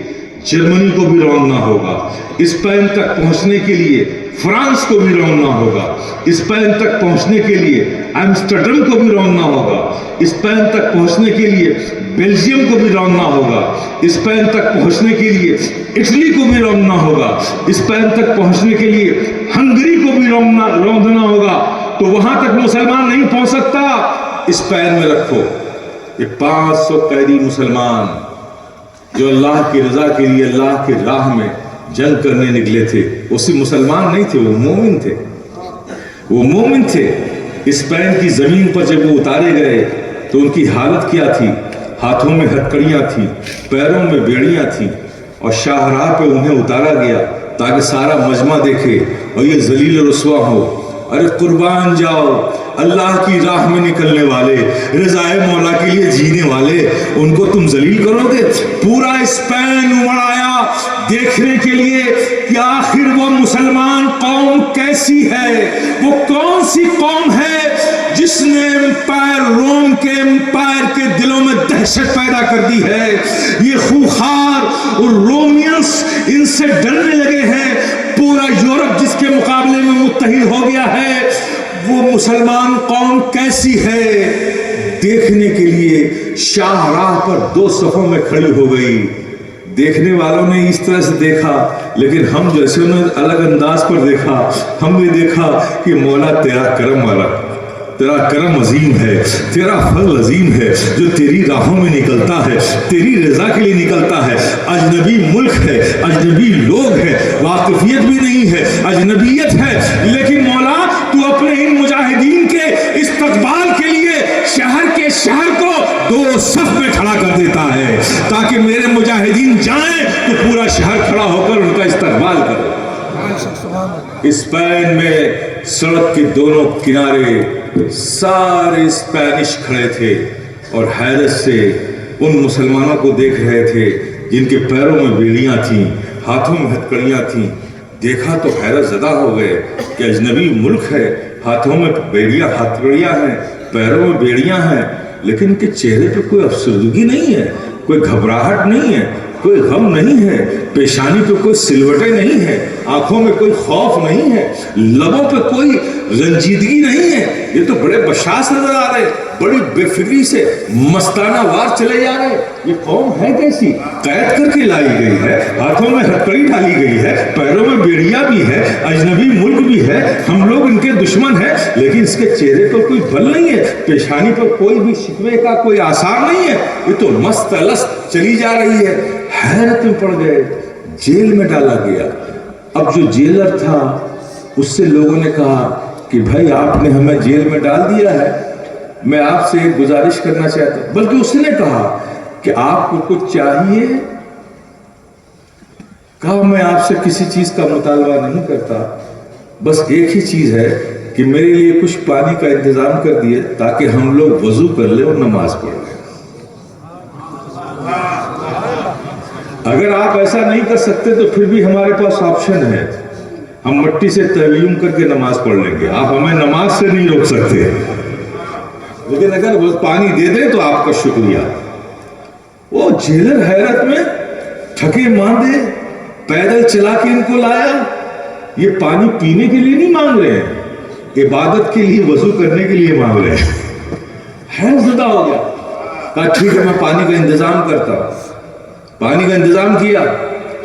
جرمنی کو بھی رواننا ہوگا، اسپین تک پہنچنے کے لیے فرانس کو بھی رواننا ہوگا، اسپین تک پہنچنے کے لیے ایمسٹرڈم کو بھی رواننا ہوگا، اسپین تک پہنچنے کے لیے بیلجیم کو بھی رواننا ہوگا، اسپین تک پہنچنے کے لیے اٹلی کو بھی رواننا ہوگا، اسپین تک پہنچنے کے لیے ہنگری کو بھی رواننا ہوگا. تو وہاں تک مسلمان نہیں پہنچ سکتا، اسپین میں رکھو. یہ 500 قیدی مسلمان جو اللہ کی رضا کے لیے اللہ کی راہ میں جنگ کرنے نکلے تھے، وہ صرف مسلمان نہیں تھے، وہ مومن تھے. وہ مومن تھے. اسپین کی زمین پر جب وہ اتارے گئے تو ان کی حالت کیا تھی؟ ہاتھوں میں ہتکڑیاں تھیں، پیروں میں بیڑیاں تھیں، اور شاہراہ پہ انہیں اتارا گیا تاکہ سارا مجمع دیکھے اور یہ ذلیل و رسوا ہو. ارے قربان جاؤ، اللہ کی راہ میں نکلنے والے، رضائے مولا کے لیے جینے والے، ان کو تم ذلیل کرو گے؟ پورا اسپین امڑ آیا دیکھنے کے لیے کہ آخر وہ مسلمان قوم کیسی ہے، وہ کون سی قوم ہے جس نے روم کے امپائر کے دلوں میں دہشت پیدا کر دی ہے. یہ خوخار اور رومینس ان سے ڈرنے لگے ہیں. پورا یورپ جس کے مقابلے میں متحد ہو گیا ہے، وہ مسلمان قوم کیسی ہے دیکھنے کے لیے شاہراہ پر 2 صفوں میں کھڑی ہو گئی. دیکھنے والوں نے اس طرح سے دیکھا، لیکن ہم جیسے انہوں نے الگ انداز پر دیکھا. ہم نے دیکھا کہ مولا تیرا کرم والا، تیرا کرم عظیم ہے، تیرا فضل عظیم ہے جو تیری راہوں میں نکلتا ہے، تیری رضا کے لیے نکلتا ہے. اجنبی ملک ہے، اجنبی لوگ ہیں، واقفیت بھی نہیں ہے، اجنبیت ہے، لیکن مولا تو اپنے ان مجاہدین کے استقبال کے لیے شہر کو 2 صف میں کھڑا کر دیتا ہے تاکہ میرے مجاہدین جائیں تو پورا شہر کھڑا ہو کر ان کا استقبال کرے. اسپین میں سڑک کے دونوں کنارے سارے اسپینش کھڑے تھے اور حیرت سے ان مسلمانوں کو دیکھ رہے تھے جن کے پیروں میں بیڑیاں تھیں، ہاتھوں میں ہتکڑیاں تھیں. دیکھا تو حیرت زدہ ہو گئے کہ اجنبی ملک ہے، ہاتھوں میں بیڑیاں ہتکڑیاں ہیں، پیروں میں بیڑیاں ہیں، لیکن ان کے چہرے پہ کوئی افسردگی نہیں ہے، کوئی گھبراہٹ نہیں ہے، کوئی غم نہیں ہے، پیشانی پہ کوئی سلوٹیں نہیں ہے، آنکھوں میں کوئی خوف نہیں ہے، لبوں پہ کوئی رنجیدگی نہیں ہے. یہ تو بڑے بشاش نظر آ رہے، بڑی بے فکری سے مستانہ وار چلے جا رہے. یہ قوم ہے کیسی؟ قید کر کے لائی گئی ہے، ہاتھوں میں ہتکڑی ڈالی گئی ہے، پیروں میں بیڑیاں بھی ہے، اجنبی ملک بھی ہے، ہم لوگ ان کے دشمن ہیں، لیکن اس کے چہرے پر کوئی بل نہیں ہے، پیشانی پر کوئی بھی شکوے کا کوئی آثار نہیں ہے. یہ تو مست الست چلی جا رہی ہے. حیرت میں پڑ گئے. جیل میں ڈالا گیا. اب جو جیلر تھا اس سے لوگوں نے کہا کہ بھائی آپ نے ہمیں جیل میں ڈال دیا ہے، میں آپ سے ایک گزارش کرنا چاہتا ہوں. بلکہ اس نے کہا کہ آپ کو کچھ چاہیے؟ کہا میں آپ سے کسی چیز کا مطالبہ نہیں کرتا، بس ایک ہی چیز ہے کہ میرے لیے کچھ پانی کا انتظام کر دیے تاکہ ہم لوگ وضو کر لیں اور نماز پڑھ لیں. اگر آپ ایسا نہیں کر سکتے تو پھر بھی ہمارے پاس آپشن ہے، ہم مٹی سے تیمم کر کے نماز پڑھ لیں گے، آپ ہمیں نماز سے نہیں روک سکتے، لیکن اگر وہ پانی دے دیں تو آپ کا شکریہ. وہ جیلر حیرت میں تھکے ماندے پیدل چلا کے ان کو لایا. یہ پانی پینے کے لیے نہیں مانگ رہے ہیں، عبادت کے لیے وضو کرنے کے لیے مانگ رہے ہیں. حیرت زدہ ہو گیا. کہا ٹھیک ہے میں پانی کا انتظام کرتا ہوں. پانی کا انتظام کیا،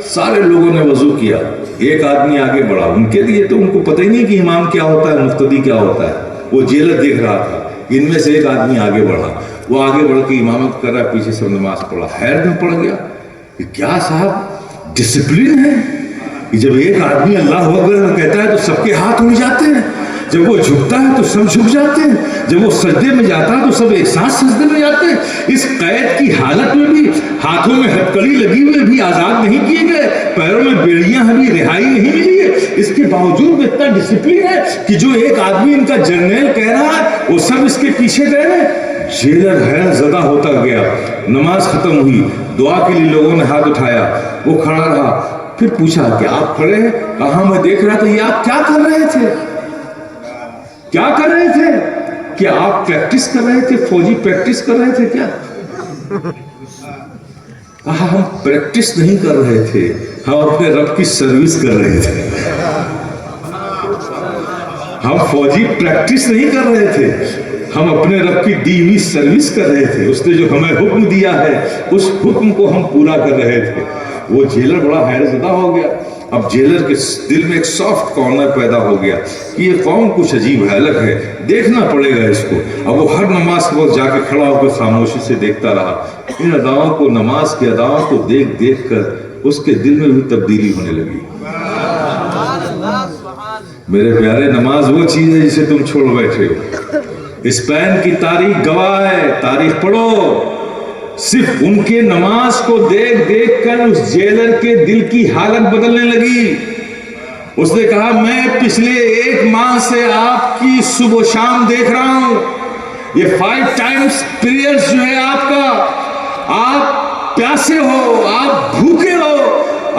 سارے لوگوں نے وضو کیا. ایک آدمی آگے بڑھا. ان کے لیے تو ان کو پتہ ہی نہیں کہ امام کیا ہوتا ہے، مقتدی کیا ہوتا ہے. وہ جیلر دیکھ رہا تھا. ان میں سے ایک آدمی آگے بڑھا. وہ آگے بڑھ کے امامت کر رہا، پیچھے سب نماز پڑھا. حیرت میں پڑ گیا کہ کیا صاحب ڈسپلن ہے کہ جب ایک آدمی اللہ اکبر کہتا ہے تو سب کے ہاتھ اڑ جاتے ہیں. جب وہ جھکتا ہے تو سب جھک جاتے ہیں، جب وہ سجدے میں جاتا ہے تو سب ایک ساتھ سجدے میں جاتے ہیں۔ اس قید کی حالت میں بھی ہاتھوں میں ہتکڑی لگی ہوئی بھی آزاد نہیں کیے گئے، پیروں میں بیڑیاں ابھی رہائی نہیں ملی ہے، اس کے باوجود اتنا ڈسپلن ہے کہ جو ایک آدمی ان کا جرنیل کہہ رہا ہے وہ سب اس کے پیچھے گئے ہیں۔ جیلر حیرت زدہ ہوتا گیا، نماز ختم ہوئی، دعا کے لیے لوگوں نے ہاتھ اٹھایا، وہ کھڑا رہا، پھر پوچھا کہ آپ کھڑے ہیں؟ کہاں میں دیکھ رہا تھا یہ آپ کیا کر رہے تھے؟ کیا کر رہے تھے؟ کیا آپ پریکٹس کر رہے تھے؟ فوجی پریکٹس کر رہے تھے کیا؟ کہا ہم پریکٹس نہیں کر رہے تھے، ہم اپنے رب کی سروس کر رہے تھے۔ ہم فوجی پریکٹس نہیں کر رہے تھے، ہم اپنے رب کی دی ہوئی سروس کر رہے تھے۔ اس نے جو ہمیں حکم دیا ہے اس حکم کو ہم پورا کر رہے تھے۔ وہ جیلر بڑا حیرت زدہ ہو گیا۔ اب جیلر کے دل میں ایک سافٹ کارنر پیدا ہو گیا کہ یہ قوم کچھ عجیب ہے، الگ ہے، دیکھنا پڑے گا اس کو۔ اب وہ ہر نماز کے وقت جا کے کھڑا ہو کے خاموشی سے دیکھتا رہا۔ ان اداؤں کو، نماز کی اداؤں کو دیکھ دیکھ کر اس کے دل میں بھی تبدیلی ہونے لگی۔ میرے پیارے، نماز وہ چیز ہے جسے تم چھوڑ بیٹھے ہو۔ اسپین کی تاریخ گواہ ہے، تاریخ پڑھو۔ صرف ان کے نماز کو دیکھ دیکھ کر اس جیلر کے دل کی حالت بدلنے لگی۔ اس نے کہا میں پچھلے 1 ماہ سے آپ کی صبح و شام دیکھ رہا ہوں، یہ 5 ٹائمز پریئرز جو ہے آپ کا، آپ پیاسے ہو، آپ بھوکے ہو،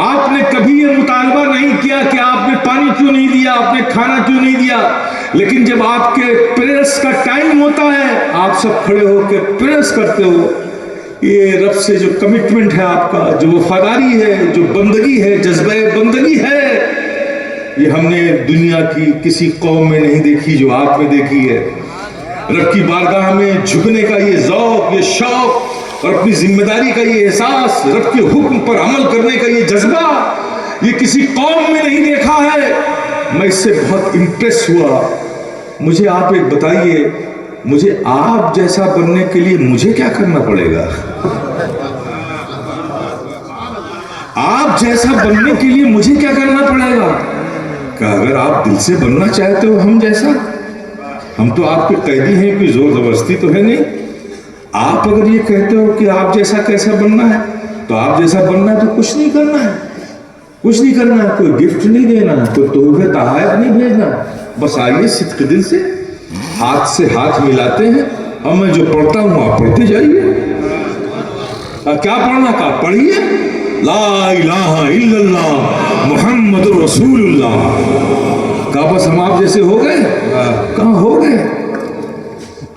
آپ نے کبھی یہ مطالبہ نہیں کیا کہ آپ نے پانی کیوں نہیں دیا، آپ نے کھانا کیوں نہیں دیا، لیکن جب آپ کے پریئرز کا ٹائم ہوتا ہے آپ سب کھڑے ہو کے پریئرز کرتے ہو۔ یہ رب سے جو کمٹمنٹ ہے آپ کا، جو وفاداری ہے، جو بندگی ہے، جذبہ بندگی ہے، یہ ہم نے دنیا کی کسی قوم میں نہیں دیکھی جو آپ میں دیکھی ہے۔ رب کی بارگاہ میں جھکنے کا یہ ذوق، یہ شوق اور اپنی ذمہ داری کا یہ احساس، رب کے حکم پر عمل کرنے کا یہ جذبہ، یہ کسی قوم میں نہیں دیکھا ہے۔ میں اس سے بہت امپریس ہوا۔ مجھے آپ ایک بتائیے، مجھے آپ جیسا بننے کے لیے مجھے کیا کرنا پڑے گا؟ آپ جیسا بننے کے لیے مجھے کیا کرنا پڑے گا؟ کہ اگر آپ دل سے بننا چاہتے ہو ہم جیسا، ہم تو آپ کے قیدی ہیں، کوئی زور زبردستی تو ہے نہیں۔ آپ اگر یہ کہتے ہو کہ آپ جیسا کیسا بننا ہے تو آپ جیسا بننا ہے تو کچھ نہیں کرنا ہے، کچھ نہیں کرنا ہے، کوئی گفٹ نہیں دینا ہے، کوئی تحفے تحائف نہیں بھیجنا ہے، بس آئیے صدق دل سے ہاتھ سے ہاتھ ملاتے ہیں، اور میں جو پڑھتا ہوں آپ پڑھتے جائیے۔ کیا پڑھنا؟ کہا پڑھیے لا الہ الا اللہ محمد رسول اللہ۔ کہا بس ہم آپ جیسے ہو گئے؟ کہاں ہو گئے؟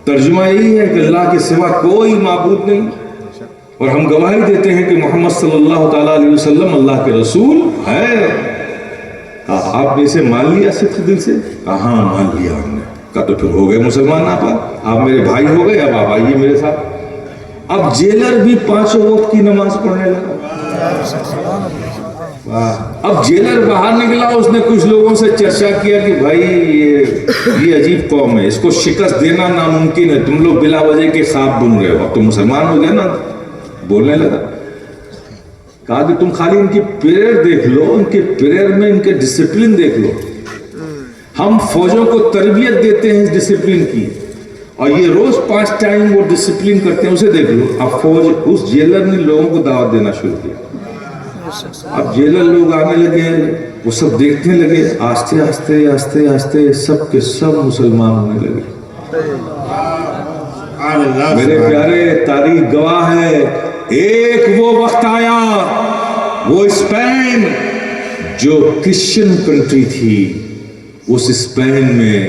ترجمہ یہی ہے کہ اللہ کے سوا کوئی معبود نہیں، اور ہم گواہی دیتے ہیں کہ محمد صلی اللہ تعالیٰ علیہ وسلم اللہ کے رسول ہے۔ کہا آپ نے اسے مان لیا صدق دل سے؟ کہا ہاں مان لیا ہم نے۔ کہا تو پھر ہو گئے مسلمان آپ میرے بھائی ہو گئے، اب آپ آئیے میرے ساتھ۔ اب جیلر بھی 5 وقت کی نماز پڑھنے لگا۔ اب جیلر باہر نکلا، اس نے کچھ لوگوں سے چرچا کیا کہ بھائی یہ عجیب قوم ہے، اس کو شکست دینا ناممکن ہے، تم لوگ بلا وجہ کے خواب بن رہے ہو، اب تو مسلمان ہو گئے نا۔ بولنے لگا، کہا کہ تم خالی ان کی پریئر دیکھ لو، ان کے پریئر میں ان کے ڈسپلن دیکھ لو، ہم فوجوں کو تربیت دیتے ہیں اس ڈسپلن کی، اور یہ روز 5 ٹائم وہ ڈسپلن کرتے ہیں، اسے دیکھ لو۔ اب فوج، اس جیلر نے لوگوں کو دعوت دینا شروع کیا۔ اب جیلر لوگ آنے لگے، وہ سب دیکھنے لگے، آہستہ آہستہ آہستہ آہستہ سب کے سب مسلمان ہونے لگے۔ میرے پیارے، تاریخ گواہ ہے، ایک وہ وقت آیا، وہ اسپین جو کرسچن کنٹری تھی، اس اسپین میں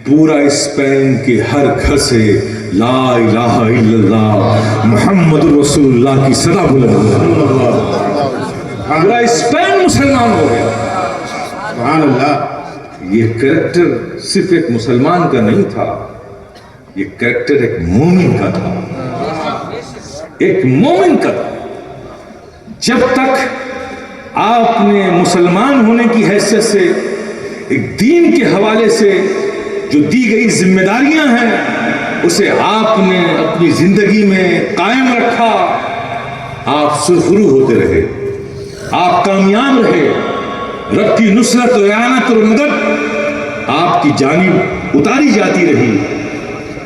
پورا اسپین کے ہر گھر سے لا الہ الا اللہ محمد رسول اللہ کی صدا بلند ہوئی۔ پورا اسپین مسلمان ہو گیا۔ سبحان اللہ۔ یہ کریکٹر صرف ایک مسلمان کا نہیں تھا، یہ کریکٹر ایک مومن کا تھا، ایک مومن کا تھا۔ جب تک آپ نے مسلمان ہونے کی حیثیت سے، ایک دین کے حوالے سے جو دی گئی ذمہ داریاں ہیں، اسے آپ نے اپنی زندگی میں قائم رکھا، آپ سرخرو ہوتے رہے، آپ کامیاب رہے، رب کی نصرت و اعانت اور مدد آپ کی جانب اتاری جاتی رہی،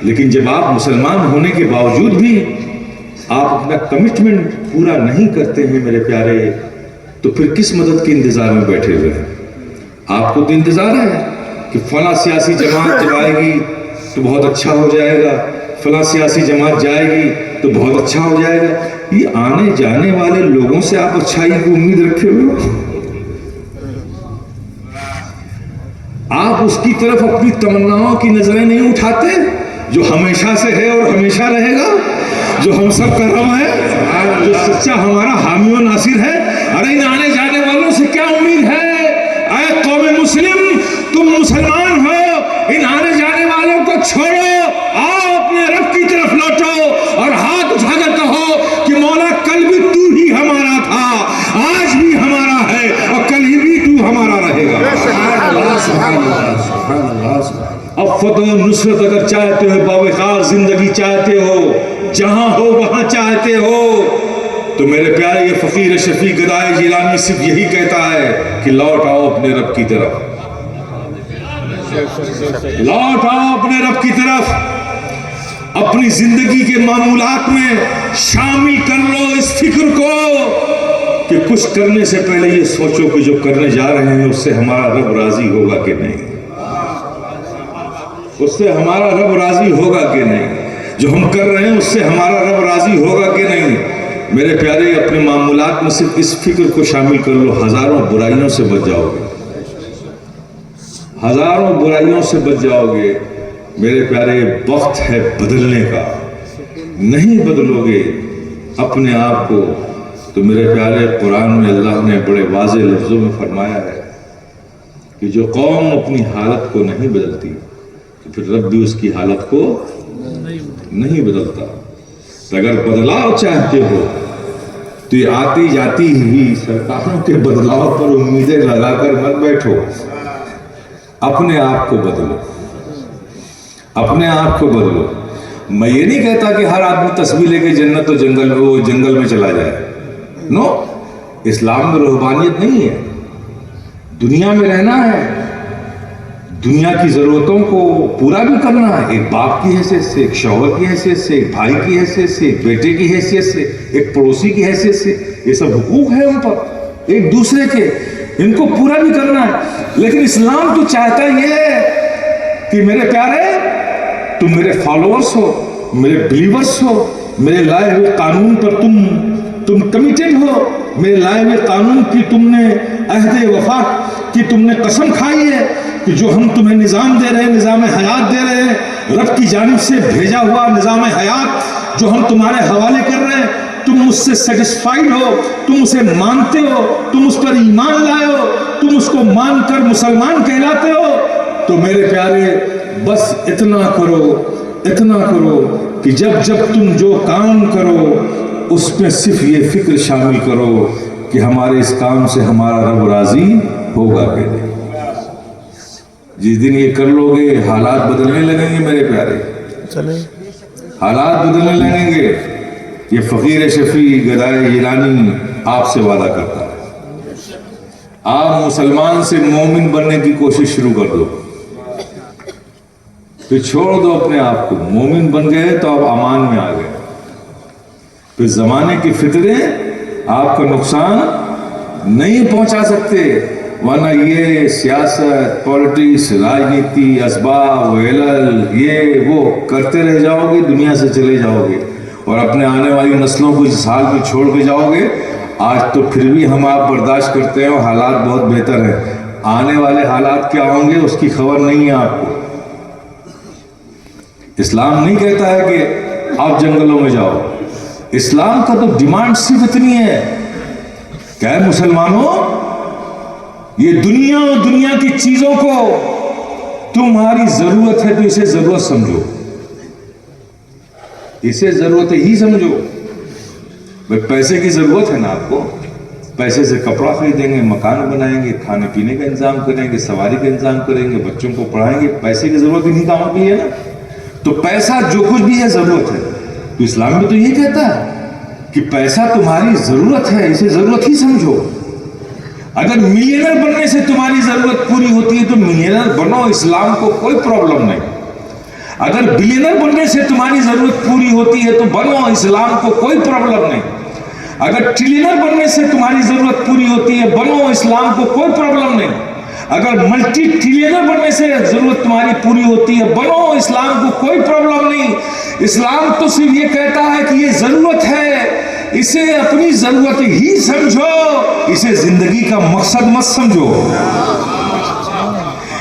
لیکن جب آپ مسلمان ہونے کے باوجود بھی آپ اپنا کمٹمنٹ پورا نہیں کرتے ہیں میرے پیارے، تو پھر کس مدد کے انتظار میں بیٹھے ہوئے ہیں؟ آپ کو تو انتظار ہے کہ فلاں سیاسی جماعت جب آئے گی تو بہت اچھا ہو جائے گا، فلاں سیاسی جماعت جائے گی تو بہت اچھا ہو جائے گا۔ یہ آنے جانے والے لوگوں سے آپ اچھائی کی امید رکھے ہوئے ہو؟ آپ اس کی طرف اپنی تمناؤں کی نظریں نہیں اٹھاتے جو ہمیشہ سے ہے اور ہمیشہ رہے گا، جو ہم سب کا رب ہے، جو سچا ہمارا حامی و ناصر ہے۔ ارے ان آنے جانے والوں سے کیا امید ہے؟ اے قوم مسلم، تم مسلمان ہو، ان آنے جانے والوں کو چھوڑو، آؤ اپنے رب کی طرف لوٹو اور ہاتھ اٹھا کر کہو کہ مولا کل بھی تو ہی ہمارا تھا، آج بھی ہمارا ہے اور کل ہی بھی تو ہمارا رہے گا۔ اب فتح و نصرت اگر چاہتے ہو، باوقار زندگی چاہتے ہو، جہاں ہو وہاں چاہتے ہو، تو میرے پیارے یہ فقیر شفیع گدائے جیلانی صرف یہی کہتا ہے کہ لوٹ آؤ اپنے رب کی طرف، لوٹ آؤ اپنے رب کی طرف، اپنی زندگی کے معمولات میں شامل کر لو اس فکر کو کہ کچھ کرنے سے پہلے یہ سوچو کہ جو کرنے جا رہے ہیں اس سے ہمارا رب راضی ہوگا کہ نہیں، اس سے ہمارا رب راضی ہوگا کہ نہیں، جو ہم کر رہے ہیں اس سے ہمارا رب راضی ہوگا کہ نہیں۔ میرے پیارے اپنے معمولات میں صرف اس فکر کو شامل کر لو، ہزاروں برائیوں سے بچ جاؤ گے، ہزاروں برائیوں سے بچ جاؤ گے۔ میرے پیارے وقت ہے بدلنے کا، نہیں بدلو گے اپنے آپ کو تو میرے پیارے قرآن میں اللہ نے بڑے واضح لفظوں میں فرمایا ہے کہ جو قوم اپنی حالت کو نہیں بدلتی تو پھر رب بھی اس کی حالت کو نہیں بدلتا۔ تو اگر بدلاؤ چاہتے ہو تو یہ آتی جاتی ہوئی سرکاروں کے بدلاؤ پر امیدیں لگا کر مت بیٹھو، اپنے آپ کو بدلو، اپنے آپ کو بدلو۔ میں یہ نہیں کہتا کہ ہر آدمی تسبیح لے کے جنت و جنگل میں چلا جائے، نو، اسلام میں روحانیت نہیں ہے، دنیا میں رہنا ہے، دنیا کی ضرورتوں کو پورا بھی کرنا ہے، ایک باپ کی حیثیت سے، ایک شوہر کی حیثیت سے، ایک بھائی کی حیثیت سے، ایک بیٹے کی حیثیت سے، ایک پڑوسی کی حیثیت سے، یہ سب حقوق ہیں ان پر ایک دوسرے کے، ان کو پورا بھی کرنا ہے۔ لیکن اسلام تو چاہتا یہ ہے کہ میرے پیارے تم میرے فالوورز ہو، میرے بلیورز ہو، میرے لائے ہوئے قانون پر تم کمیٹڈ ہو، میرے لائے ہوئے قانون کی تم نے عہد وفا کی تم نے قسم کھائی ہے کہ جو ہم تمہیں نظام دے رہے ہیں، نظام حیات دے رہے ہیں، رب کی جانب سے بھیجا ہوا نظام حیات جو ہم تمہارے حوالے کر رہے ہیں، تم اس سے سیٹسفائیڈ ہو، تم اسے مانتے ہو، تم اس پر ایمان لائے ہو، تم اس کو مان کر مسلمان کہلاتے ہو، تو میرے پیارے بس اتنا کرو کہ جب تم جو کام کرو اس میں صرف یہ فکر شامل کرو کہ ہمارے اس کام سے ہمارا رب راضی ہوگا کہ نہیں۔ جس دن یہ کر لو گے حالات بدلنے لگیں گے میرے پیارے، حالات بدلنے لگیں گے۔ یہ فقیر شفیع گدائے جیلانی آپ سے وعدہ کرتا ہے، آپ مسلمان سے مومن بننے کی کوشش شروع کر دو، پھر چھوڑ دو اپنے آپ کو، مومن بن گئے تو آپ امان میں آ گئے، پھر زمانے کی فتنیں آپ کا نقصان نہیں پہنچا سکتے، ورنہ یہ سیاست، پالیٹکس، راجنیتی، اسباب، علل، یہ وہ کرتے رہ جاؤ گے، دنیا سے چلے جاؤ گے اور اپنے آنے والی نسلوں کو اس حال میں چھوڑ کے جاؤ گے۔ آج تو پھر بھی ہم آپ برداشت کرتے ہیں اور حالات بہت بہتر ہیں، آنے والے حالات کیا ہوں گے اس کی خبر نہیں ہے آپ کو۔ اسلام نہیں کہتا ہے کہ آپ جنگلوں میں جاؤ، اسلام کا تو ڈیمانڈ صرف اتنی ہے کہ اے مسلمانوں، یہ دنیا کی چیزوں کو تمہاری ضرورت ہے تو اسے ضرورت سمجھو، اسے ضرورت ہی سمجھو۔ بھئی پیسے کی ضرورت ہے نا آپ کو، پیسے سے کپڑا خریدیں گے، مکان بنائیں گے، کھانے پینے کا انتظام کریں گے، سواری کا انتظام کریں گے، بچوں کو پڑھائیں گے، پیسے کی ضرورت انہی کاموں کی ہے نا۔ تو پیسہ جو کچھ بھی ہے ضرورت ہے، تو اسلام میں تو یہ کہتا ہے کہ پیسہ تمہاری ضرورت ہے، اسے ضرورت ہی سمجھو۔ اگر ملینر بننے سے تمہاری ضرورت پوری ہوتی ہے تو ملینر بنو، اسلام کو کوئی پرابلم نہیں. اگر بلینر بننے سے تمہاری ضرورت پوری ہوتی ہے تو بنو، اسلام کو کوئی پرابلم نہیں. اگر ٹریلینر بننے سے تمہاری ضرورت پوری ہوتی ہے بنو، اسلام کو کوئی پرابلم نہیں. اگر ملٹی ٹریلینر بننے سے ضرورت تمہاری پوری ہوتی ہے بنو، اسلام کو کوئی پرابلم نہیں. اسلام تو صرف یہ کہتا ہے کہ یہ ضرورت ہے، اسے اپنی ضرورت ہی سمجھو، اسے زندگی کا مقصد مت سمجھو،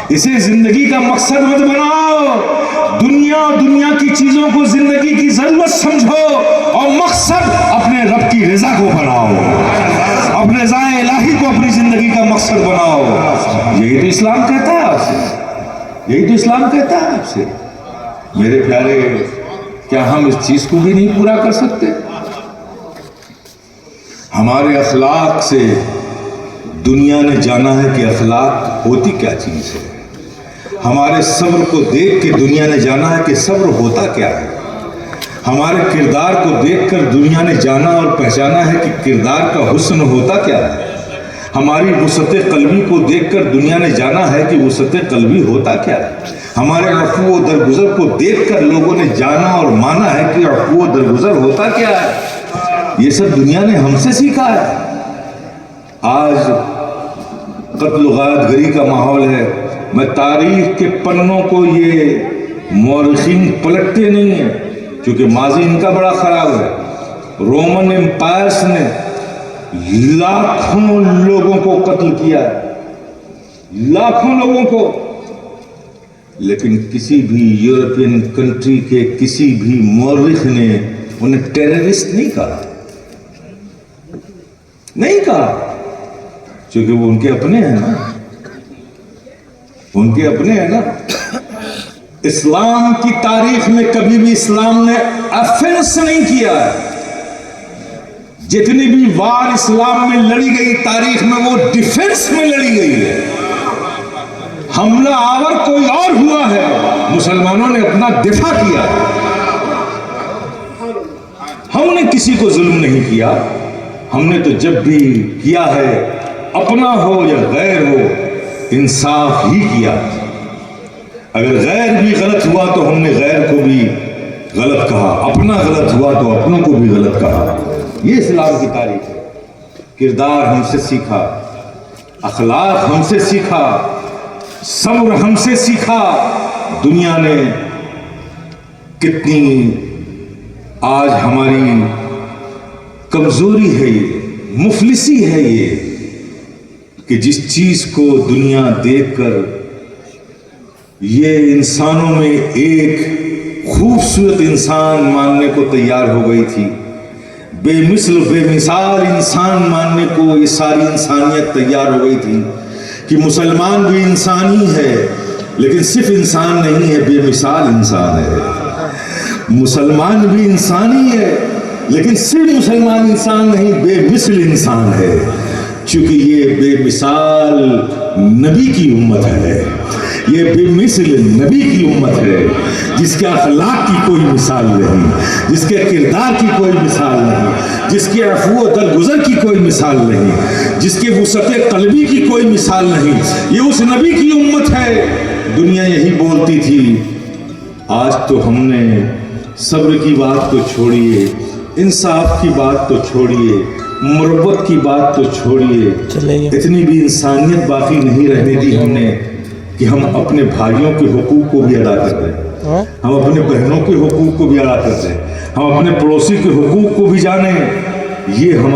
اسے زندگی کا مقصد مت بناؤ. دنیا کی چیزوں کو زندگی کی ضرورت سمجھو اور مقصد اپنے رب کی رضا کو بناؤ، اپنے رضا الہی کو اپنی زندگی کا مقصد بناؤ. یہی تو اسلام کہتا ہے آپ سے، یہی تو اسلام کہتا ہے آپ سے. میرے پیارے، کیا ہم اس چیز کو بھی نہیں پورا کر سکتے؟ ہمارے اخلاق سے دنیا نے جانا ہے کہ اخلاق ہوتی کیا چیز ہے. ہمارے صبر کو دیکھ کے دنیا نے جانا ہے کہ صبر ہوتا کیا ہے. ہمارے کردار کو دیکھ کر دنیا نے جانا اور پہچانا ہے کہ کردار کا حسن ہوتا کیا ہے. ہماری وسعت قلبی کو دیکھ کر دنیا نے جانا ہے کہ وسعت قلبی ہوتا کیا ہے. ہمارے عفو و درگزر کو دیکھ کر لوگوں نے جانا اور مانا ہے کہ عفو و درگزر ہوتا کیا ہے. یہ سب دنیا نے ہم سے سیکھا ہے. آج قتل و غارت گری کا ماحول ہے. میں تاریخ کے پنوں کو یہ مورخین پلٹتے نہیں ہیں کیونکہ ماضی ان کا بڑا خراب ہے. رومن امپائرس نے لاکھوں لوگوں کو قتل کیا ہے، لاکھوں لوگوں کو، لیکن کسی بھی یورپین کنٹری کے کسی بھی مورخ نے انہیں ٹیررسٹ نہیں کہا، نہیں کہا، کیونکہ وہ ان کے اپنے ہیں نا، ان کے اپنے ہیں نا. اسلام کی تاریخ میں کبھی بھی اسلام نے افینس نہیں کیا ہے. جتنی بھی وار اسلام میں لڑی گئی تاریخ میں وہ ڈیفنس میں لڑی گئی ہے. حملہ آور کوئی اور ہوا ہے، مسلمانوں نے اپنا دفاع کیا. ہم نے کسی کو ظلم نہیں کیا. ہم نے تو جب بھی کیا ہے، اپنا ہو یا غیر ہو، انصاف ہی کیا. اگر غیر بھی غلط ہوا تو ہم نے غیر کو بھی غلط کہا، اپنا غلط ہوا تو اپنوں کو بھی غلط کہا. یہ اسلام کی تاریخ ہے. کردار ہم سے سیکھا، اخلاق ہم سے سیکھا، صبر ہم سے سیکھا. دنیا نے کتنی آج ہماری کمزوری ہے، یہ مفلسی ہے یہ کہ جس چیز کو دنیا دیکھ کر یہ انسانوں میں ایک خوبصورت انسان ماننے کو تیار ہو گئی تھی، بے مثل بے مثال انسان ماننے کو یہ ساری انسانیت تیار ہو گئی تھی کہ مسلمان بھی انسان ہی ہے، لیکن صرف انسان نہیں ہے، بے مثال انسان ہے. مسلمان بھی انسان ہی ہے لیکن صرف مسلمان انسان نہیں، بے مثل انسان ہے، چونکہ یہ بے مثال نبی کی امت ہے. یہ بے مثل نبی کی امت ہے جس کے اخلاق کی کوئی مثال نہیں، جس کے کردار کی کوئی مثال نہیں، جس کے عفو و درگزر کی کوئی مثال نہیں، جس کے وسعت قلبی کی کوئی مثال نہیں. یہ اس نبی کی امت ہے. دنیا یہی بولتی تھی. آج تو ہم نے صبر کی بات تو چھوڑیے، انصاف کی بات تو چھوڑیے، مربت کی بات تو چھوڑیے، اتنی بھی انسانیت باقی نہیں رہنے دی ہم نے کہ ہم اپنے بھائیوں کے حقوق کو بھی ادا کر دیں، ہم اپنے بہنوں کے حقوق کو بھی ادا کر دیں، ہم اپنے پڑوسی کے حقوق کو بھی جانیں. یہ ہمارے